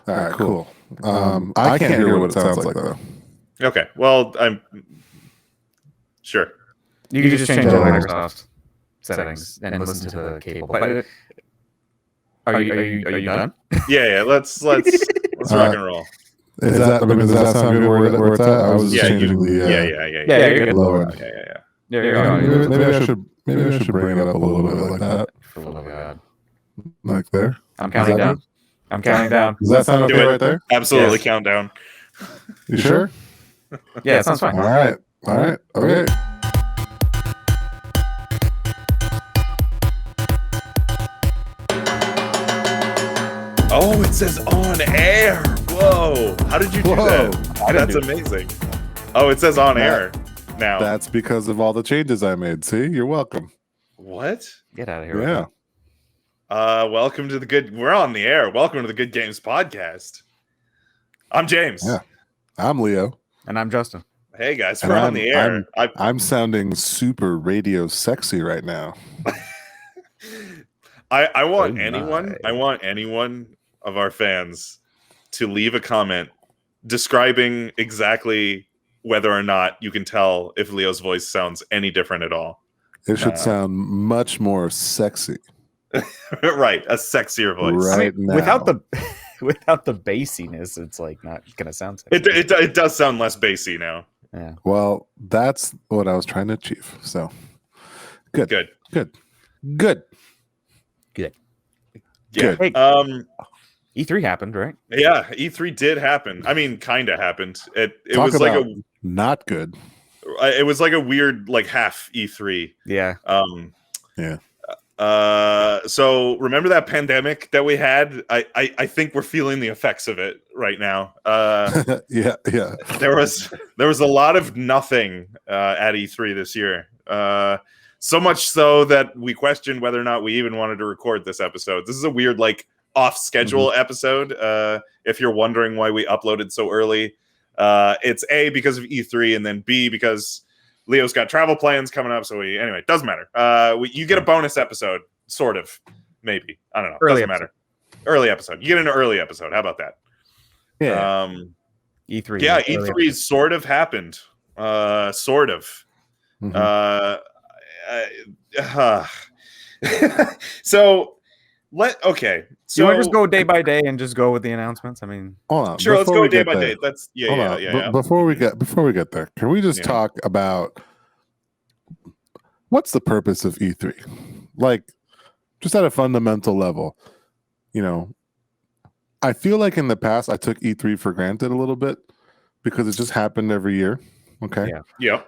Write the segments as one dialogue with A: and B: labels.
A: All right, cool. I can't hear what it sounds like though.
B: Okay, well, I'm sure.
C: You can just change the Microsoft settings and listen to the cable. But are you done?
B: Yeah. Let's rock and roll.
A: Does that sound good where it's at? I was just changing the
B: yeah.
C: You're good.
A: lower.
B: Yeah.
A: Maybe I should bring it up a little bit like that.
C: Oh my God.
A: Like there.
C: I'm counting down. I'm counting down.
A: Does that sound okay right there?
B: Absolutely,
C: Yes.
B: countdown.
A: You sure?
C: Yeah, it sounds fine.
A: All right. Okay.
B: Oh, it says on air. Whoa! How did you do that? That's amazing. Oh, it says on air now.
A: That's because of all the changes I made. See, you're welcome.
B: What?
C: Get out of here.
A: Yeah.
B: Welcome to the good. We're on the air. Welcome to the Good Games Podcast. I'm James.
A: Yeah. I'm Leo.
C: And I'm Justin.
B: Hey guys, we're on the air.
A: I'm sounding super radio sexy right now.
B: I want anyone of our fans to leave a comment describing exactly whether or not you can tell if Leo's voice sounds any different at all.
A: It should sound much more sexy.
B: Right, a sexier voice.
A: Now.
C: Without the bassiness, it's like not gonna sound sexy.
B: It does sound less bassy now.
C: Yeah.
A: Well, that's what I was trying to achieve. So good.
B: Yeah.
C: Hey, E3 happened, right?
B: Yeah, E3 did happen. I mean, kind of happened. It
A: Talk
B: was like
A: about not good.
B: It was like a weird like half E3.
C: Yeah.
A: Yeah.
B: So remember that pandemic that we had? I think we're feeling the effects of it right now.
A: Yeah.
B: There was a lot of nothing at E3 this year. So much so that we questioned whether or not we even wanted to record this episode. This is a weird like off schedule episode. If you're wondering why we uploaded so early, it's A, because of E3, and then B, because Leo's got travel plans coming up. So anyway, it doesn't matter. You get a bonus episode, sort of, maybe. I don't know. Doesn't matter. Early episode. You get an early episode. How about that?
A: Yeah.
C: E3.
B: Yeah, E3 sort of happened. Sort of. So
C: So you want to just go day by day and just go with the announcements? I mean,
A: hold on.
B: Sure, let's
A: Before
B: go
A: we
B: day
A: get
B: by
A: there-
B: day. Let's
A: Before we get there, can we just talk about what's the purpose of E3? Like, just at a fundamental level, I feel like in the past I took E3 for granted a little bit because it just happened every year. Okay.
B: Yeah.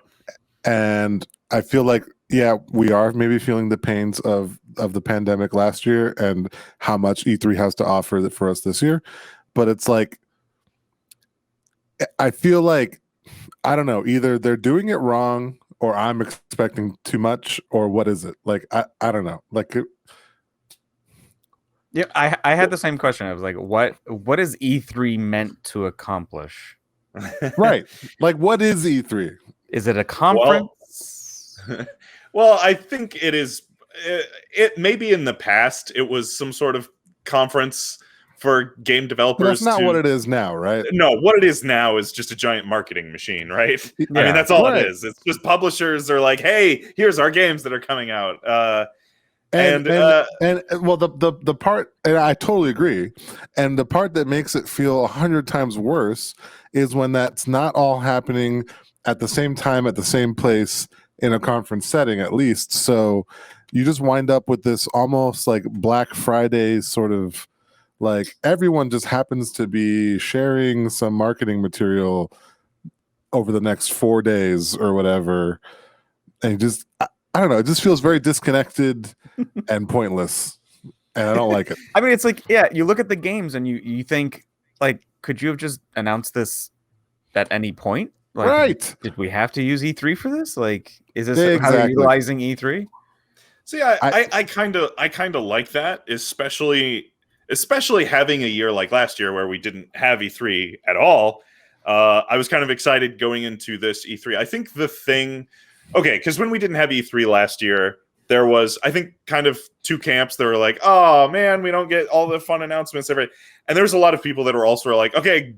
A: And I feel like, we are maybe feeling the pains of the pandemic last year and how much E3 has to offer for us this year. But it's like, I feel like, I don't know, either they're doing it wrong or I'm expecting too much, or what is it? Like, I don't know. Like,
C: yeah, I had the same question. I was like, what is E3 meant to accomplish?
A: right. Like, what is E3?
C: Is it a conference?
B: Well, I think it is. It maybe in the past it was some sort of conference for game developers.
A: But that's not what it is now, right?
B: No, what it is now is just a giant markeing machine, right?
A: Yeah.
B: I mean, that's all it is. It's just publishers are like, "Hey, here's our games that are coming out." And
A: well, the part, and I totally agree, and the part that makes it feel 100 times worse is when that's not all happening at the same time at the same place in a conference setting, at least. So you just wind up with this almost like Black Friday sort of, like, everyone just happens to be sharing some marketing material over the next 4 days or whatever, and just I don't know, it just feels very disconnected and pointless, and I don't like it.
C: I mean, it's like, you look at the games and you think, like, could you have just announced this at any point? Like,
A: right.
C: Did we have to use E3 for this? Like, is this
A: Exactly.
C: how you're utilizing E3?
B: See, I kind of like that, especially having a year like last year where we didn't have E3 at all. I was kind of excited going into this E3. I think the thing, because when we didn't have E3 last year, there was, I think, kind of two camps that were like, oh man, we don't get all the fun announcements and there was a lot of people that were also like, okay,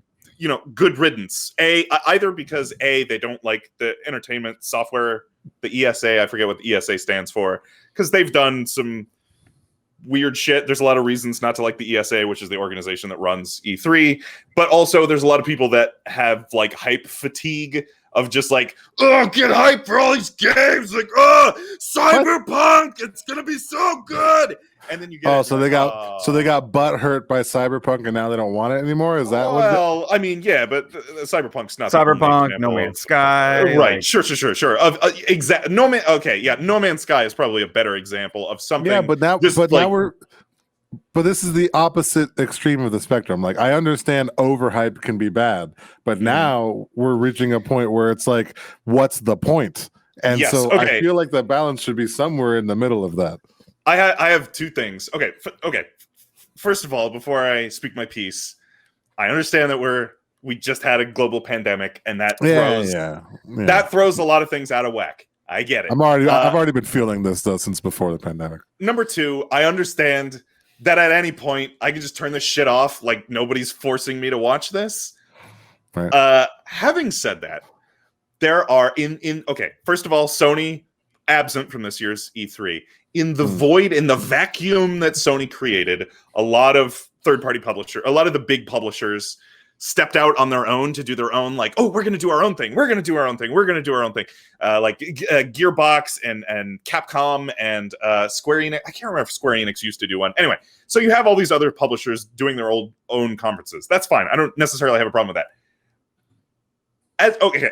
B: good riddance. Either because they don't like the entertainment software, the ESA, I forget what the ESA stands for, because they've done some weird shit. There's a lot of reasons not to like the ESA, which is the organization that runs E3, but also there's a lot of people that have like hype fatigue of just like, oh, get hype for all these games, like, oh, Cyberpunk, it's gonna be so good, and then you get
A: so they got butt hurt by Cyberpunk, and now they don't want it anymore. Is that
B: well? I mean, yeah, but Cyberpunk's not
C: Cyberpunk, No Man's Sky,
B: right?
C: like...
B: Sure. Of No Man. Okay, yeah, No Man's Sky is probably a better example of something.
A: Yeah, but now we're. But this is the opposite extreme of the spectrum. Like, I understand overhype can be bad, but now we're reaching a point where it's like, what's the point? And I feel like the balance should be somewhere in the middle of that.
B: I have two things. Okay. First of all, before I speak my piece, I understand that we just had a global pandemic, and that throws a lot of things out of whack. I get it.
A: I've already been feeling this though since before the pandemic.
B: Number two, I understand that at any point I can just turn this shit off, like nobody's forcing me to watch this. Right. Having said that, there are first of all, Sony absent from this year's E3. In the void, in the vacuum that Sony created, a lot of the big publishers stepped out on their own to do their own, like, oh, we're going to do our own thing. Like Gearbox and Capcom and Square Enix. I can't remember if Square Enix used to do one. Anyway, so you have all these other publishers doing their own conferences. That's fine. I don't necessarily have a problem with that.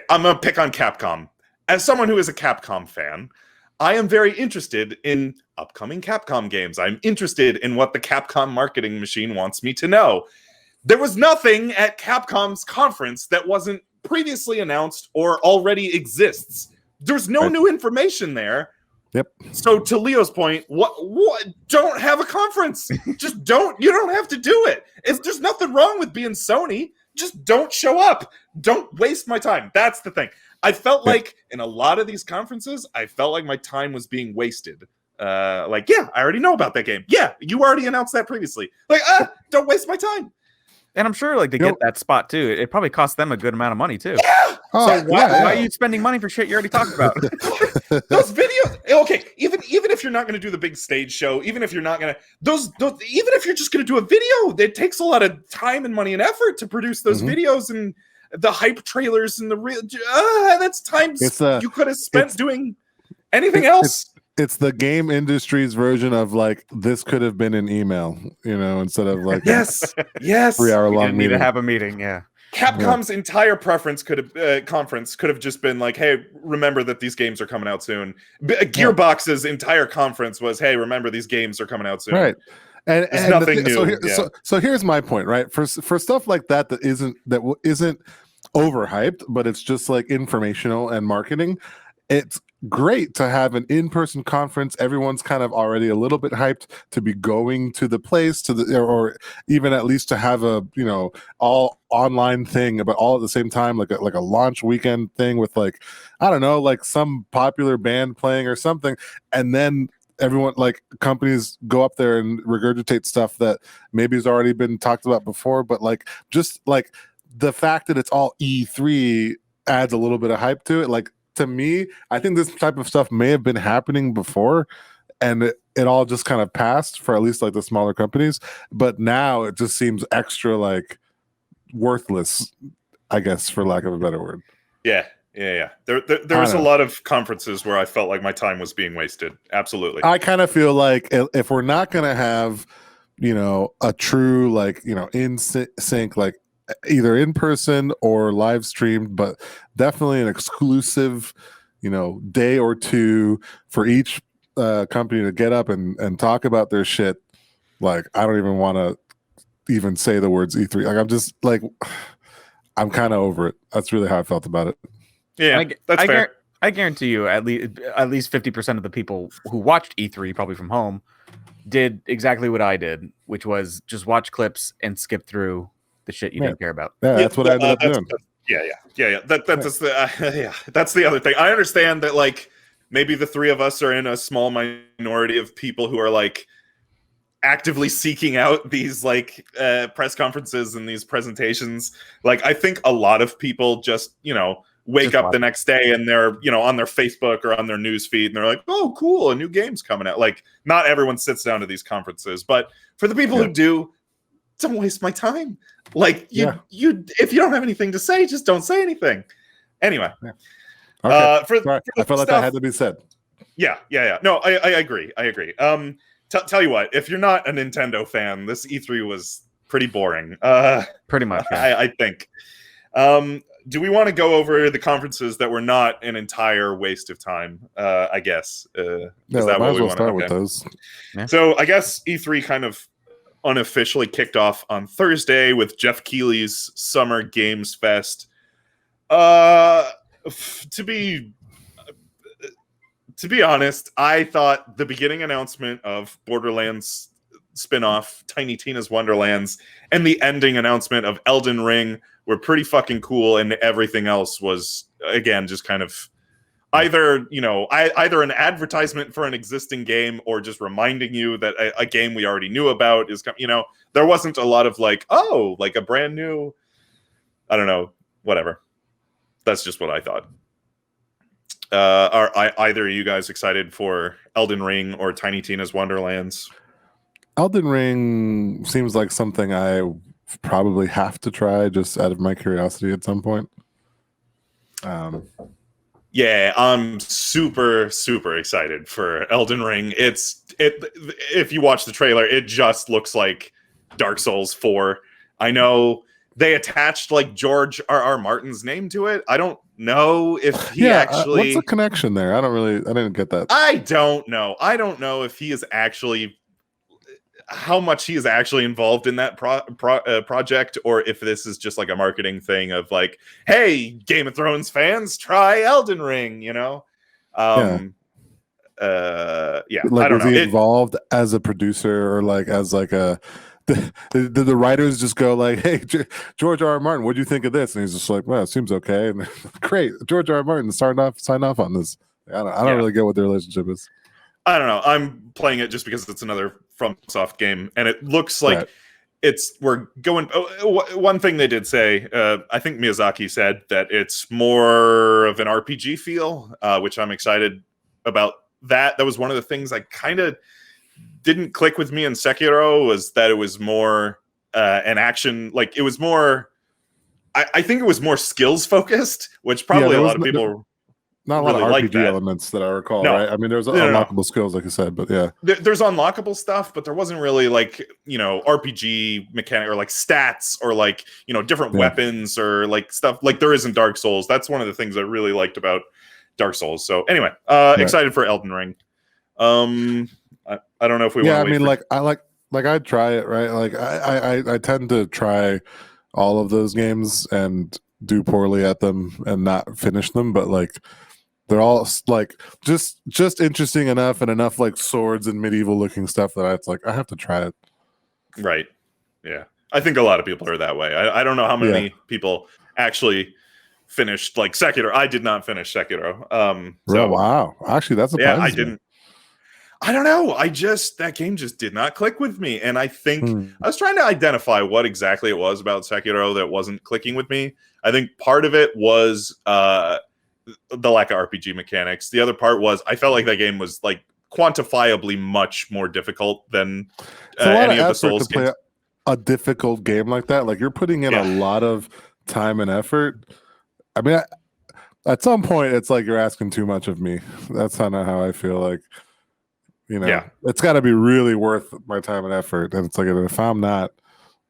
B: I'm going to pick on Capcom. As someone who is a Capcom fan, I am very interested in upcoming Capcom games. I'm interested in what the Capcom marketing machine wants me to know. There was nothing at Capcom's conference that wasn't previously announced or already exists. There's no new information there.
A: Yep.
B: So to Leo's point, what don't have a conference. Just don't. You don't have to do it. There's nothing wrong with being Sony. Just don't show up. Don't waste my time. That's the thing. I felt like in a lot of these conferences, I felt like my time was being wasted. I already know about that game. Yeah, you already announced that previously. Like, don't waste my time.
C: And I'm sure, like, to get that spot too, it probably costs them a good amount of money too.
B: Yeah.
C: So why are you spending money for shit you already talked about?
B: Those videos, okay. Even if you're not going to do the big stage show, even if you're not going to even if you're just going to do a video, it takes a lot of time and money and effort to produce those videos and the hype trailers and the real. That's time you could have spent doing anything else.
A: It's the game industry's version of like, this could have been an email, instead of like
B: yes
A: 3-hour long meeting.
C: Need to have a meeting, yeah.
B: Capcom's entire conference could have just been like, hey, remember that these games are coming out soon. Gearbox's entire conference was, hey, remember these games are coming out soon.
A: Right. And
B: nothing new.
A: So here's my point, right? For stuff like that isn't overhyped, but it's just like informational and marketing. It's great to have an in-person conference. Everyone's kind of already a little bit hyped to be going to the place, or even at least to have a all online thing, but all at the same time, like a launch weekend thing with, like, I don't know, like some popular band playing or something, and then everyone, like, companies go up there and regurgitate stuff that maybe has already been talked about before, but like just like the fact that it's all E3 adds a little bit of hype to it. Like, to me, I think this type of stuff may have been happening before, and it all just kind of passed for at least like the smaller companies. But now it just seems extra like worthless, I guess, for lack of a better word.
B: Yeah. There was a lot of conferences where I felt like my time was being wasted. Absolutely.
A: I kind of feel like if we're not going to have, a true, like, in sync, like, either in person or live streamed, but definitely an exclusive, day or two for each company to get up and talk about their shit. Like, I don't even want to even say the words E3. Like, I'm just like, I'm kind of over it. That's really how I felt about it.
B: Yeah, that's fair.
C: I guarantee you, at least 50% of the people who watched E3 probably from home did exactly what I did, which was just watch clips and skip through the shit you didn't care about.
A: Yeah, that's what I ended up doing.
B: Yeah. That's the other thing. I understand that, like, maybe the three of us are in a small minority of people who are like actively seeking out these like press conferences and these presentations. Like, I think a lot of people just, wake
C: Just
B: up
C: watch
B: the next day and they're, on their Facebook or on their news feed and they're like, oh, cool, a new game's coming out. Like, not everyone sits down to these conferences, but for the people who do, don't waste my time. Like, you if you don't have anything to say, just don't say anything. Anyway.
A: Yeah. Okay.
B: For
A: I felt like that had to be said.
B: Yeah. No, I agree. Tell you what, if you're not a Nintendo fan, this E3 was pretty boring.
C: Pretty much. Yeah.
B: I think. Do we want to go over the conferences that were not an entire waste of time? I guess. Is that what we want to
A: start with those?
B: Yeah. So I guess E3 kind of unofficially kicked off on Thursday with Jeff Keighley's Summer Games Fest. To be honest, I thought the beginning announcement of Borderlands spin-off Tiny Tina's Wonderlands and the ending announcement of Elden Ring were pretty fucking cool, and everything else was, again, just kind of either an advertisement for an existing game or just reminding you that a game we already knew about is coming. There wasn't a lot of like a brand new, I don't know, whatever. That's just what I thought. Are either of you guys excited for Elden Ring or Tiny Tina's Wonderlands?
A: Elden Ring seems like something I probably have to try just out of my curiosity at some point.
B: Yeah, I'm super, super excited for Elden Ring. If you watch the trailer, it just looks like Dark Souls 4. I know they attached like George R.R. Martin's name to it. I don't know if he actually.
A: What's the connection there? I didn't get that.
B: I don't know. I don't know if he is actually how much he is actually involved in that project, or if this is just like a marketing thing of like, hey, Game of Thrones fans, try Elden Ring,
A: Yeah,
B: like,
A: I don't know. He involved as a producer or like as like a did the writers just go like, hey, George R.R. Martin, what do you think of this? And he's just like, well, it seems okay. And great, George R.R. Martin signed off on this. I don't really get what the relationship is.
B: I don't know. I'm playing it just because it's another FromSoft game, and it looks like we're going. One thing they did say, I think Miyazaki said that it's more of an RPG feel, which I'm excited about. That was one of the things I kind of didn't click with me in Sekiro, was that it was more an action. Like, it was more. I think it was more skills focused, which probably a lot of people.
A: Not a lot of RPG elements that I recall, right? I mean, there's unlockable skills, like I said, but yeah.
B: There's unlockable stuff, but there wasn't really like, RPG mechanic or like stats or like, different weapons or like stuff like there is in Dark Souls. That's one of the things I really liked about Dark Souls. So anyway, excited for Elden Ring. I don't know if we want to wait.
A: I mean, I'd try it, right? Like I tend to try all of those games and do poorly at them and not finish them, but like they're all like just interesting enough and enough like swords and medieval looking stuff that it's like I have to try it.
B: Right. Yeah. I think a lot of people are that way. I don't know how many people actually finished like Sekiro. I did not finish Sekiro.
A: Wow. Actually, that's a
B: I didn't. I don't know. That game just did not click with me. And I think I was trying to identify what exactly it was about Sekiro that wasn't clicking with me. I think part of it was the lack of RPG mechanics. The other part was I felt like that game was like quantifiably much more difficult than any of the Souls games.
A: Play a difficult game like that, like you're putting in a lot of time and effort. I mean, at some point, it's like you're asking too much of me. That's kind of how I feel. Like, it's got to be really worth my time and effort. And it's like if I'm not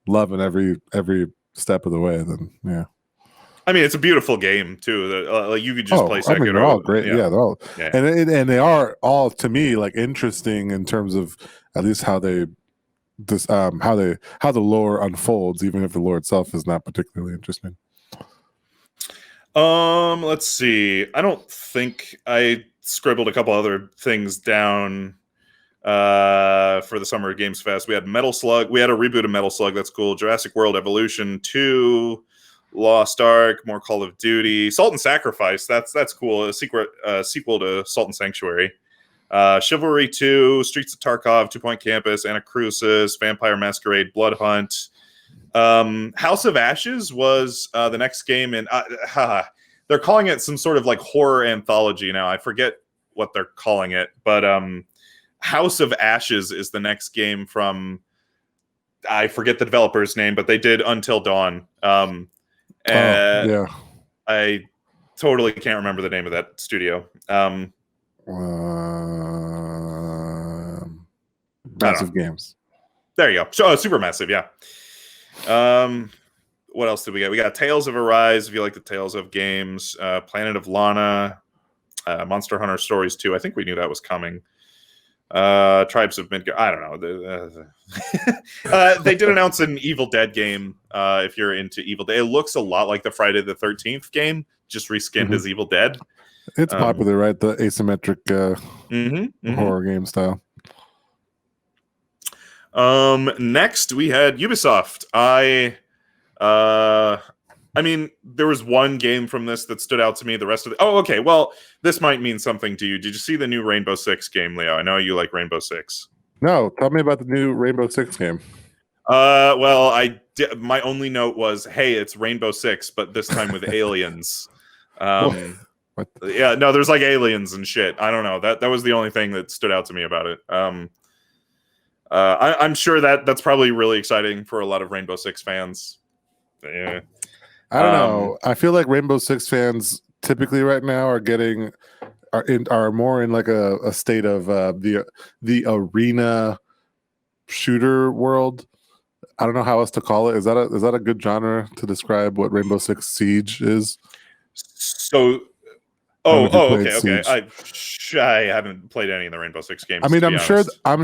A: loving every step of the way, then yeah.
B: I mean, it's a beautiful game too. Like you could just play Sekiro.
A: I mean, they're all great. Yeah, they're all, and they are all to me like interesting in terms of at least how the lore unfolds, even if the lore itself is not particularly interesting.
B: Let's see. I don't think I scribbled a couple other things down for the Summer Games Fest. We had Metal Slug. We had a reboot of Metal Slug. That's cool. Jurassic World Evolution 2. Lost Ark, more Call of Duty, Salt and Sacrifice. That's cool. A sequel to Salt and Sanctuary. Chivalry 2, Streets of Tarkov, Two Point Campus, Anacrusis, Vampire Masquerade, Blood Hunt. House of Ashes was the next game, and they're calling it some sort of like horror anthology now. I forget what they're calling it, but House of Ashes is the next game from, I forget the developer's name, but they did Until Dawn.
A: Yeah.
B: I totally can't remember the name of that studio.
A: Massive Games.
B: There you go. So, Supermassive, yeah. What else did we get? We got Tales of Arise, if you like the Tales of games. Planet of Lana. Monster Hunter Stories 2. I think we knew that was coming. Tribes of Midgard. I don't know. They did announce an Evil Dead game. If you're into Evil Dead, it looks a lot like the Friday the 13th game, just reskinned as Evil Dead.
A: It's popular, right? The asymmetric horror game style.
B: Next we had Ubisoft. I mean, there was one game from this that stood out to me. The rest of okay. Well, this might mean something to you. Did you see the new Rainbow Six game, Leo? I know you like Rainbow Six.
A: No, tell me about the new Rainbow Six game.
B: Well, my only note was, hey, it's Rainbow Six, but this time with aliens.
A: What?
B: Yeah, no, there's like aliens and shit. I don't know. That was the only thing that stood out to me about it. I'm sure that's probably really exciting for a lot of Rainbow Six fans. Yeah.
A: I don't know. I feel like Rainbow Six fans typically right now are more in like a state of the arena shooter world. I don't know how else to call it. Is that a good genre to describe what Rainbow Six Siege is?
B: So, okay. I haven't played any of the Rainbow Six games.
A: I mean, I'm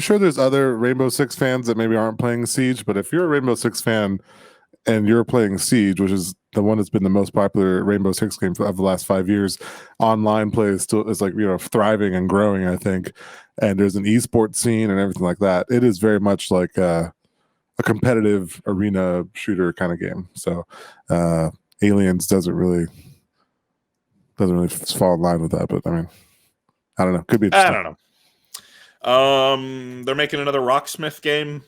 A: sure there's other Rainbow Six fans that maybe aren't playing Siege, but if you're a Rainbow Six fan and you're playing Siege, which is the one that's been the most popular Rainbow Six game of the last 5 years, online play is like, thriving and growing, I think. And there's an esports scene and everything like that. It is very much like a competitive arena shooter kind of game. So Aliens doesn't really fall in line with that, but I mean, I don't know. Could be interesting.
B: I don't know. They're making another Rocksmith game.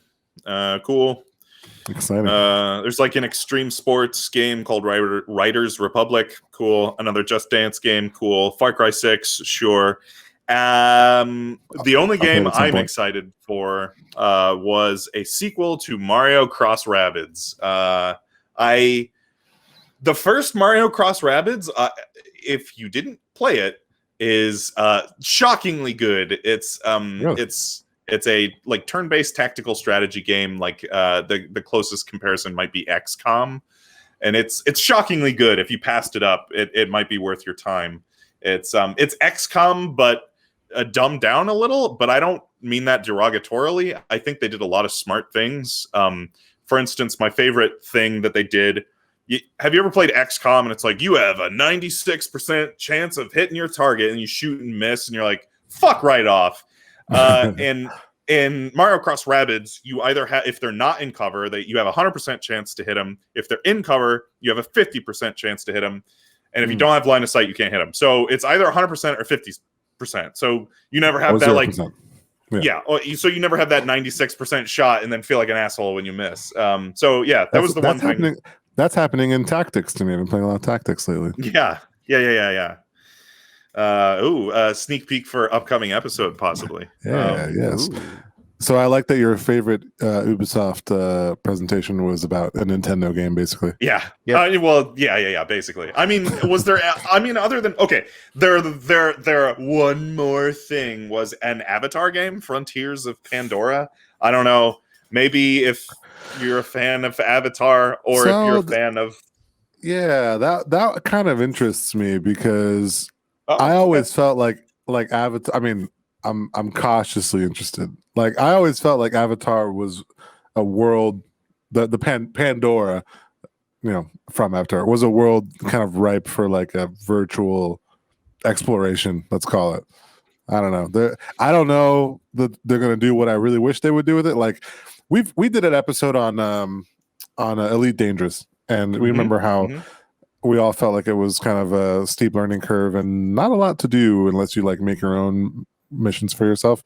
B: Cool.
A: Exciting.
B: There's like an extreme sports game called Riders Republic. Cool. Another Just Dance game. Cool. Far Cry 6. Sure. The only game I'm excited for was a sequel to Mario Cross Rabbids. The first Mario Cross Rabbids, if you didn't play it, is shockingly good. It's
A: Really?
B: It's a like turn-based tactical strategy game. Like the closest comparison might be XCOM, and it's shockingly good. If you passed it up, it might be worth your time. It's XCOM, but dumbed down a little. But I don't mean that derogatorily. I think they did a lot of smart things. For instance, my favorite thing that they did. Have you ever played XCOM and it's like you have a 96% chance of hitting your target and you shoot and miss and you're like, fuck right off. And in Mario Cross Rabbids, you either have, if they're not in cover, you have a 100% chance to hit them. If they're in cover, you have a 50% chance to hit them. And if you don't have line of sight, you can't hit them. So it's either 100% or 50%. So you never have that
A: 0%.
B: So you never have that 96% shot and then feel like an asshole when you miss. That was the one thing.
A: That's happening in tactics to me. I've been playing a lot of tactics lately.
B: Yeah. Sneak peek for upcoming episode, possibly.
A: Yes.
B: Ooh.
A: So I like that your favorite Ubisoft presentation was about a Nintendo game, basically.
B: Yeah.
C: Yep.
B: Basically. I mean, was there? I mean, other than there. One more thing was an Avatar game, Frontiers of Pandora. I don't know. Maybe if you're a fan of Avatar, or if you're a fan of,
A: that kind of interests me because I always felt like Avatar. I mean, I'm cautiously interested. Like I always felt like Avatar was a world, the Pandora, from Avatar was a world kind of ripe for like a virtual exploration. Let's call it. I don't know. I don't know that they're gonna do what I really wish they would do with it. Like we did an episode on Elite Dangerous, and we remember how
B: mhm.
A: we all felt like it was kind of a steep learning curve and not a lot to do unless you like make your own missions for yourself.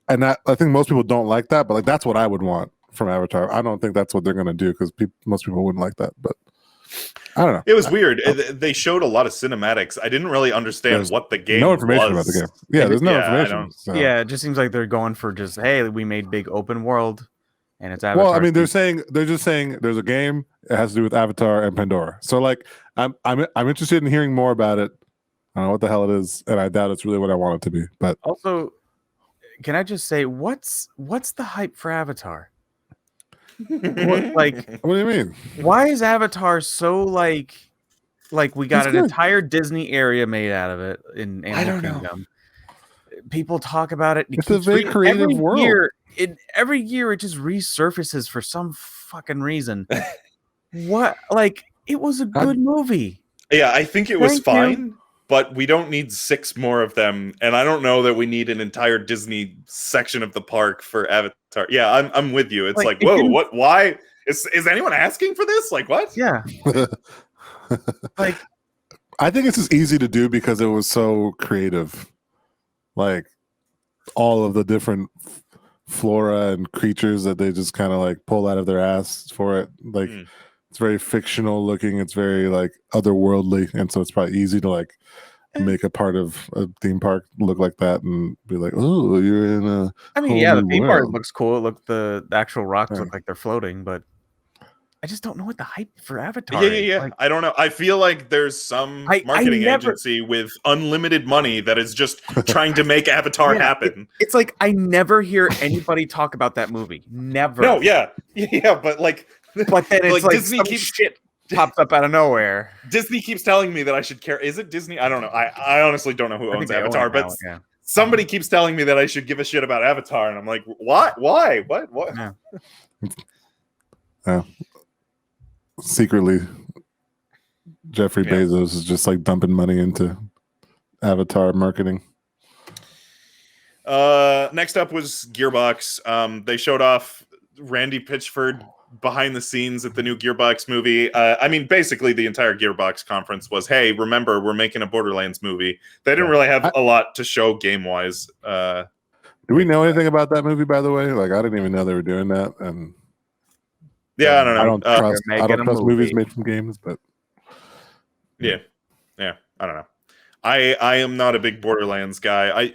A: And that, I think most people don't like that, but like that's what I would want from Avatar. I don't think that's what they're going to do because most people wouldn't like that. But I don't know.
B: It was weird. They showed a lot of cinematics. I didn't really understand
A: There's
B: what the game
A: no information
B: was.
A: about the game. Yeah, there's no
B: Yeah, I
A: information.
B: don't-
A: So.
C: Yeah, it just seems like they're going for just, hey, we made big open world, and it's Avatar.
A: Well, I mean, they're just saying there's a game. It has to do with Avatar and Pandora. So, like, I'm interested in hearing more about it. I don't know what the hell it is, and I doubt it's really what I want it to be. But
C: also, can I just say, what's the hype for Avatar? Like,
A: what do you mean?
C: why is Avatar so like we got
A: It's
C: an
A: good.
C: entire Disney area made out of it in
B: I
C: Animal
B: don't know.
C: Kingdom? People talk about it.
A: It's a very creative world.
C: Every year it just resurfaces for some fucking reason. What? Like, it was a good movie.
B: Yeah, I think it was
C: Thank
B: fine, but we don't need 6 more of them, and I don't know that we need an entire Disney section of the park for Avatar. Yeah, I'm with you. It's
C: Like,
B: like,
C: it
B: whoa,
C: didn't-
B: what? Why is anyone asking for this? Like, what?
C: Yeah. Like,
A: I think it's just easy to do because it was so creative. Like all of the different flora and creatures that they just kind of like pull out of their ass for it. Like it's very fictional looking. It's very like otherworldly, and so it's probably easy to like make a part of a theme park look like that and be like, oh, you're in a.
C: I mean,
A: whole
C: yeah, the
A: new
C: theme park
A: world.
C: looks cool. The actual rocks
A: Yeah.
C: look like they're floating, but I just don't know what the hype for Avatar
B: Yeah.
C: is. Like,
B: I don't know. I feel like there's some
C: I
B: marketing
C: never-
B: agency with unlimited money that is just trying to make Avatar
C: Yeah,
B: happen.
C: it's like I never hear anybody talk about that movie. Never.
B: No, yeah, but like,
C: But then it's like
B: Disney
C: some
B: keeps
C: shit pops up out of nowhere.
B: Disney keeps telling me that I should care. Is it Disney? I don't know. I honestly don't know who
C: I
B: owns
C: think they own
B: Avatar,
C: it
B: but
C: now, yeah.
B: somebody keeps telling me that I should give a shit about Avatar, and I'm like, what? Why? What?
C: Yeah.
A: Secretly, Jeffrey
B: Yeah.
A: Bezos is just like dumping money into Avatar marketing.
B: Next up was Gearbox. They showed off Randy Pitchford behind the scenes at the new Gearbox movie. I mean, basically the entire Gearbox conference was, hey, remember, we're making a Borderlands movie. They didn't really have a lot to show game-wise.
A: Do we know anything about that movie, by the way? Like, I didn't even know they were doing that, and
B: yeah, I don't know.
A: I don't trust.
C: making
A: I don't
C: a
A: trust
C: movie.
A: movies made from games, but
B: Yeah, I don't know. I am not a big Borderlands guy.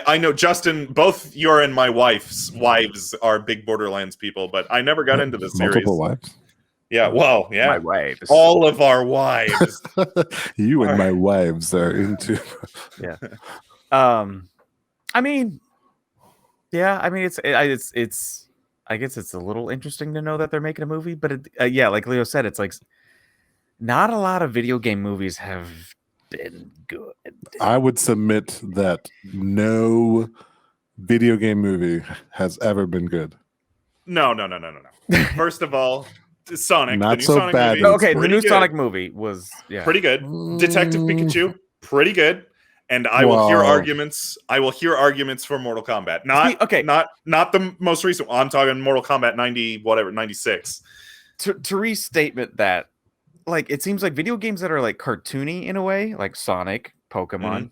B: I know Justin. Both your and my wife's wives are big Borderlands people, but I never got into the series.
A: multiple wives.
B: Yeah, well,
C: My
B: yeah,
C: wife.
B: all of our wives.
A: You and my wives are into.
C: Yeah. I mean, yeah. I mean, it's. I guess it's a little interesting to know that they're making a movie, but yeah, like Leo said, it's like not a lot of video game movies have been good.
A: I would submit that no video game movie has ever been good.
B: No. First of all, Sonic.
A: Not
B: the new
A: so
B: Sonic
A: bad.
B: movie.
C: No,
B: was
C: okay, the
B: pretty
C: new
B: good.
C: Sonic movie was
B: Pretty good. Detective Pikachu, pretty good. And I will hear arguments. I will hear arguments for Mortal Kombat. Not the most recent one. I'm talking Mortal Kombat 96.
C: To restatement that, like, it seems like video games that are like cartoony in a way, like Sonic, Pokemon,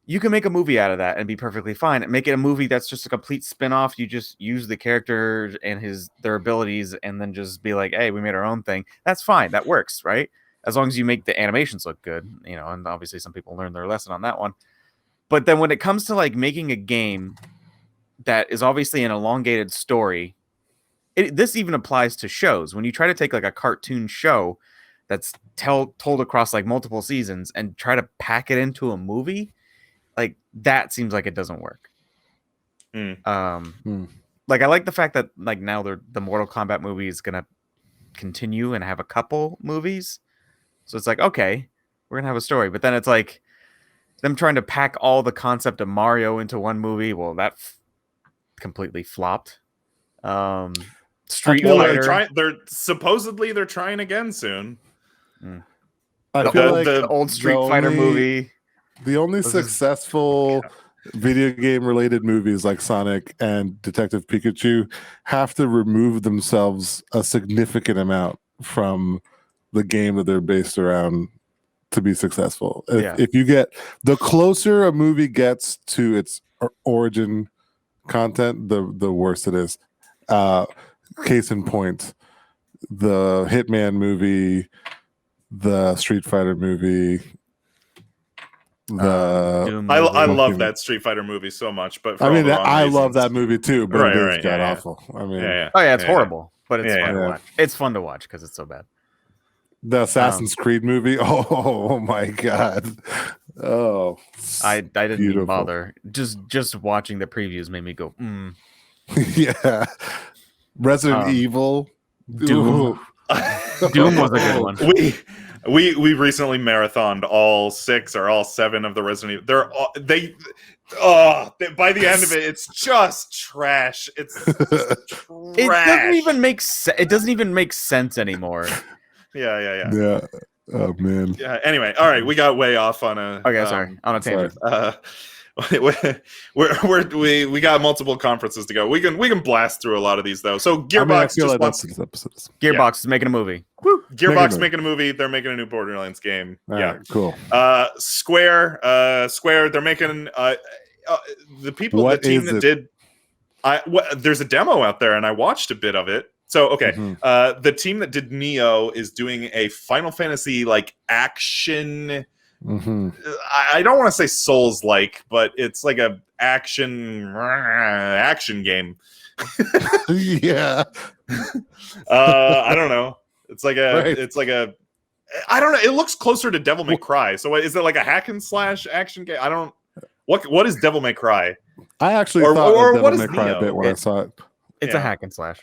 C: you can make a movie out of that and be perfectly fine. Make it a movie that's just a complete spin-off. You just use the characters and their abilities and then just be like, hey, we made our own thing. That's fine. That works, right? As long as you make the animations look good, and obviously some people learn their lesson on that one. But then when it comes to like making a game that is obviously an elongated story, this even applies to shows. When you try to take like a cartoon show that's told across like multiple seasons and try to pack it into a movie, like that seems like it doesn't work. Like I like the fact that like now the Mortal Kombat movie is gonna continue and have a couple movies. So it's like, okay, we're gonna have a story, but then it's like them trying to pack all the concept of Mario into one movie. Well, that completely flopped. Street Fighter.
B: They're supposedly trying again soon.
A: I feel like
C: The old Street Fighter movie.
A: The only successful video game related movies like Sonic and Detective Pikachu have to remove themselves a significant amount from the game that they're based around to be successful.
C: Yeah.
A: If you get the closer a movie gets to its origin content, the worse it is. Case in point, the Hitman movie, the Street Fighter movie, the
C: Doom
B: I
C: movie.
B: love that Street Fighter movie so much, but for
A: I
B: all
A: mean,
B: the wrong
A: I
B: reasons.
A: love that movie too, but
B: Right,
A: it is
B: right,
A: god
B: yeah,
A: awful. I mean,
B: Yeah.
C: Oh yeah, it's
B: Yeah.
C: horrible, but it's
B: Yeah,
C: fun to
A: yeah.
C: watch. It's fun to watch because it's so bad.
A: the Assassin's Creed movie. Oh my god. Oh,
C: I didn't even
A: beautiful.
C: bother. Just watching the previews made me go,
A: Yeah. Resident Evil.
C: Doom.
A: Ooh.
C: Doom was a good one.
B: We recently marathoned all 6 or all 7 of the Resident Evil. By the end of it, it's just trash. It's just trash.
C: It doesn't even make it doesn't even make sense anymore.
B: Yeah.
A: Yeah. Oh man.
B: Yeah. Anyway, all right, we got way off on a.
C: Okay, sorry, on a tangent.
B: We got multiple conferences to go. We can blast through a lot of these though. So Gearbox
A: I feel
B: just
A: like
B: wants
A: that's this episode.
C: Gearbox is making a movie.
B: Gearbox making a movie. They're making a new Borderlands game.
A: All
B: yeah,
A: right, cool.
B: Square. They're making the people.
A: What
B: the team
A: is
B: that
A: it?
B: did. There's a demo out there, and I watched a bit of it. So okay, the team that did Neo is doing a Final Fantasy like action. I don't want to say Souls-like, but it's like a action game.
A: Yeah.
B: I don't know. It's like a.
A: Right.
B: It's like a. I don't know. It looks closer to Devil May Cry. So is it like a hack and slash action game? I don't. What is Devil May Cry?
A: I actually
B: Or
A: thought
B: what
A: Devil
B: is
A: May Cry
B: Neo?
A: a bit when I saw it.
C: It's a hack and slash.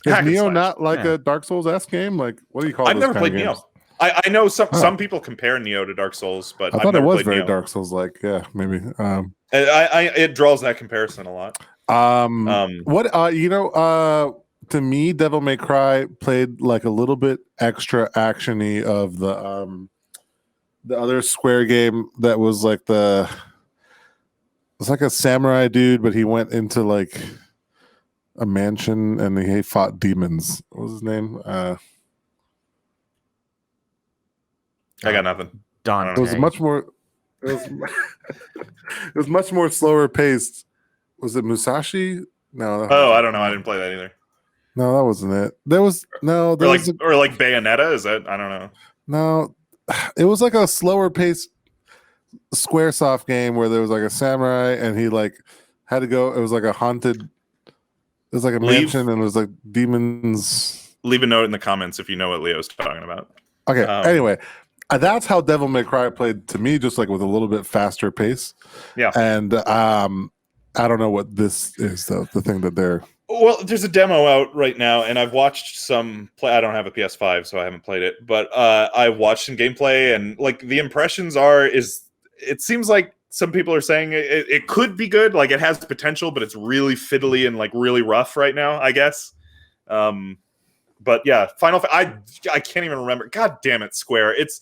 A: Is
B: Hack and
A: Neo
B: slash.
A: not like
C: Yeah.
A: a Dark Souls-esque game? Like, what do you call
B: I've
A: those
B: never
A: kind
B: played
A: of games?
B: Neo. I know some people compare Neo to Dark Souls, but
A: I
B: I've
A: thought it
B: never
A: was
B: played
A: very
B: Neo.
A: Dark Souls-like. Yeah, maybe.
B: It draws that comparison a lot.
A: To me, Devil May Cry played like a little bit extra actiony of the other Square game that was like it's like a samurai dude, but he went into like a mansion and he fought demons. What was his name?
B: I got nothing.
C: Dante.
A: It was much more. It was much more slower paced. Was it Musashi? No.
B: I don't know. I didn't play that either.
A: No, that wasn't it. There was no. There
B: Or
A: was
B: like Bayonetta. Is that? I don't know.
A: no. It was like a slower paced SquareSoft game where there was like a samurai and he like had to go. It was like a haunted. It was like a mansion and it was like demons.
B: Leave a note in the comments if you know what Leo's talking about.
A: Okay. Anyway, that's how Devil May Cry played to me, just like with a little bit faster pace.
B: Yeah.
A: And I don't know what this is though. The thing that they're.
B: Well, there's a demo out right now, and I've watched some play. I don't have a PS5, so I haven't played it, but I watched some gameplay, and like the impressions it seems like some people are saying it could be good, like it has potential, but it's really fiddly and like really rough right now, I guess. But yeah, I can't even remember. God damn it, Square! It's